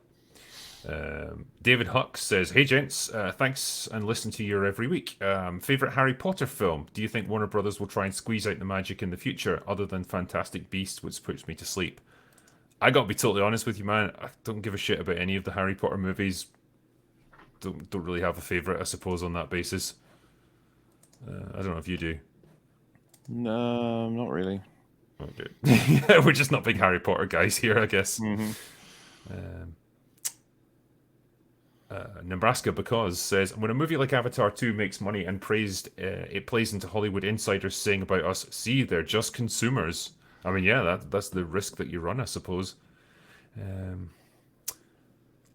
David Huck says, "Hey gents, thanks and listen to you every week. Favorite Harry Potter film? Do you think Warner Brothers will try and squeeze out the magic in the future, other than Fantastic Beasts, which puts me to sleep?" I gotta be totally honest with you, man. I don't give a shit about any of the Harry Potter movies. Don't really have a favorite, I suppose, on that basis. I don't know if you do. No, not really. Okay, we're just not big Harry Potter guys here, I guess. Mm-hmm. Nebraska Because says, when a movie like Avatar 2 makes money and praised, it plays into Hollywood insiders saying about us, see, they're just consumers. I mean, yeah, that's the risk that you run, I suppose.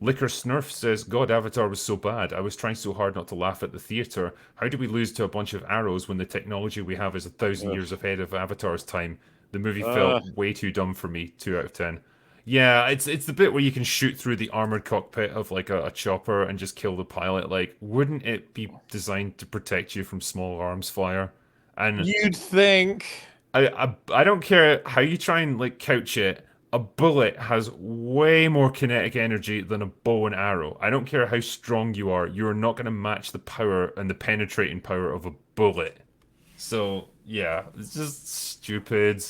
Liquor Snurf says, God, Avatar was so bad. I was trying so hard not to laugh at the theatre. How do we lose to a bunch of arrows when the technology we have is 1,000 years ahead of Avatar's time? The movie felt way too dumb for me. 2 out of 10. Yeah, it's the bit where you can shoot through the armored cockpit of like a chopper and just kill the pilot. Like, wouldn't it be designed to protect you from small arms fire? And You'd think. I don't care how you try and like couch it. A bullet has way more kinetic energy than a bow and arrow. I don't care how strong you are. You're not going to match the power and the penetrating power of a bullet. So yeah, it's just stupid.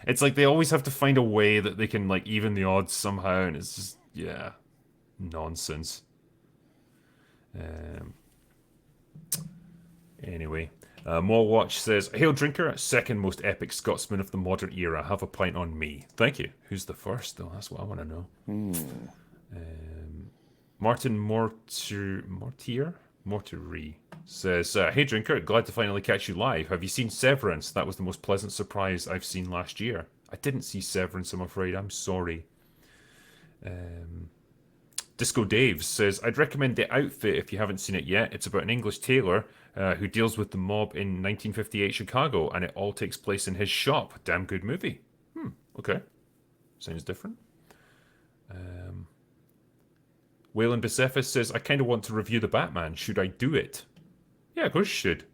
It's like they always have to find a way that they can like even the odds somehow, and it's just nonsense. Anyway, More Watch says, "Hail Drinker, second most epic Scotsman of the modern era. Have a pint on me." Thank you. Who's the first though? That's what I want to know. Martin Mortier says, "Hey Drinker, glad to finally catch you live. Have you seen Severance? That was the most pleasant surprise I've seen last year." I didn't see Severance, I'm afraid. I'm sorry. Disco Dave says, "I'd recommend The Outfit if you haven't seen it yet. It's about an English tailor who deals with the mob in 1958 Chicago, and it all takes place in his shop. Damn good movie." Okay. Sounds different. Waylon Bicephus says, "I kind of want to review The Batman. Should I do it?" Yeah, of course you should.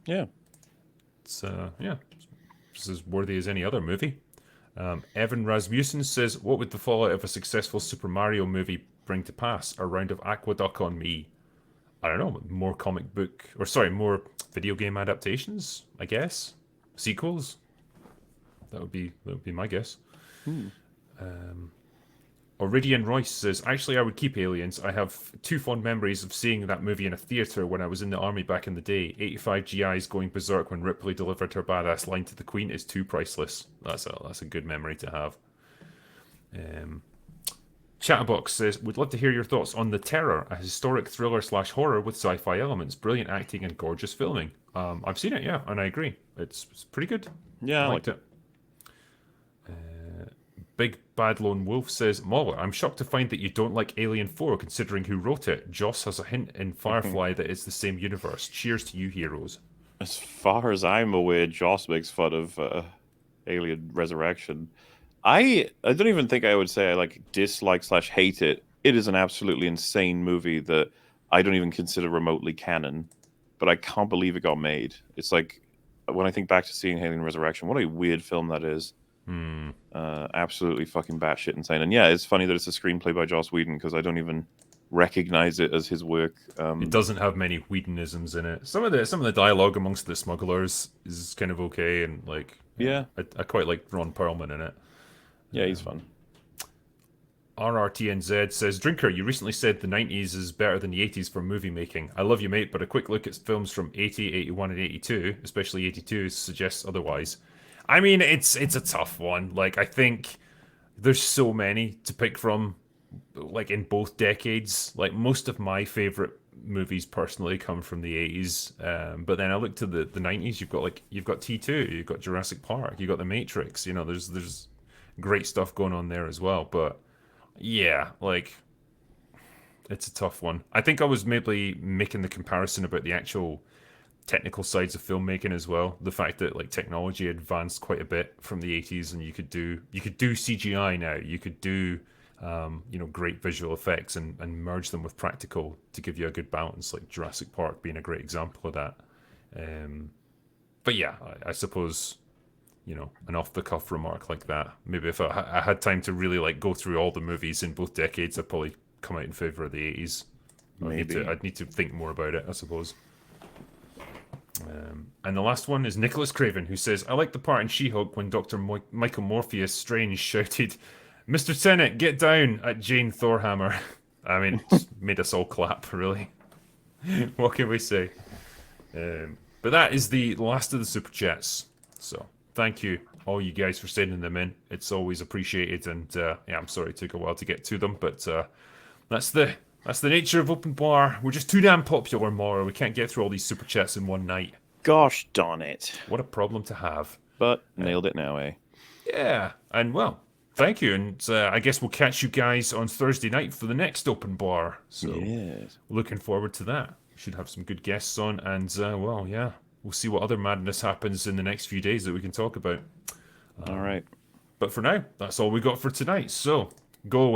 Yeah. It's, it's as worthy as any other movie. Evan Rasmussen says, "What would the fallout of a successful Super Mario movie bring to pass? A round of Aqueduct on me." I don't know, more more video game adaptations, I guess. Sequels. That would be my guess. Iridian Royce says, actually, I would keep Aliens. I have two fond memories of seeing that movie in a theatre when I was in the army back in the day. 85 GIs going berserk when Ripley delivered her badass line to the Queen is too priceless. That's a good memory to have. Chatterbox says, would love to hear your thoughts on The Terror, a historic thriller slash horror with sci-fi elements, brilliant acting and gorgeous filming. I've seen it, yeah, and I agree. It's pretty good. Yeah, I I liked like it. Big Bad Lone Wolf says, Mauler, I'm shocked to find that you don't like Alien 4 considering who wrote it. Joss has a hint in it. Firefly that it's the same universe. Cheers to you heroes. As far as I'm aware, Joss makes fun of Alien Resurrection. I don't even think I would say I like dislike slash hate it. It is an absolutely insane movie that I don't even consider remotely canon, but I can't believe it got made. It's like when I think back to seeing Alien Resurrection, what a weird film that is. Absolutely fucking batshit insane. And yeah, it's funny that it's a screenplay by Joss Whedon because I don't even recognize it as his work. It doesn't have many Whedonisms in it. Some of the dialogue amongst the smugglers is kind of okay, and like Yeah, I quite like Ron Perlman in it. yeah, he's fun. RRTNZ says, Drinker, you recently said the 90s is better than the 80s for movie making. I love you, mate, but a quick look at films from 80, 81, and 82, especially 82, suggests otherwise. I mean, it's a tough one. Like, I think there's so many to pick from, like, in both decades. Like, most of my favorite movies personally come from the 80s. But then I look to the 90s, you've got T2, you've got Jurassic Park, you've got The Matrix, you know, there's great stuff going on there as well. But yeah, like, it's a tough one. I think I was maybe making the comparison about the actual technical sides of filmmaking as well. The fact that like technology advanced quite a bit from the 80s, and you could do CGI now. You could do great visual effects and merge them with practical to give you a good balance. Like Jurassic Park being a great example of that. But yeah, I suppose an off the cuff remark like that. Maybe if I had time to really like go through all the movies in both decades, I'd probably come out in favor of the 80s. Maybe. I'd need to think more about it, I suppose. And the last one is Nicholas Craven, who says, I like the part in She-Hulk when Dr. Michael Morpheus Strange shouted, Mr. Tennant, get down at Jane Thorhammer. I mean, it made us all clap, really. What can we say? But that is the last of the Super Chats. So, thank you, all you guys, for sending them in. It's always appreciated, and yeah, I'm sorry it took a while to get to them, but that's the nature of Open Bar. We're just too damn popular, Maura. We can't get through all these Super Chats in one night. Gosh darn it. What a problem to have. But nailed it now, eh? Yeah, and well, thank you, and I guess we'll catch you guys on Thursday night for the next Open Bar. So, yes. looking forward to that. We should have some good guests on, and well, yeah, we'll see what other madness happens in the next few days that we can talk about. All right. But for now, that's all we got for tonight. So, go away.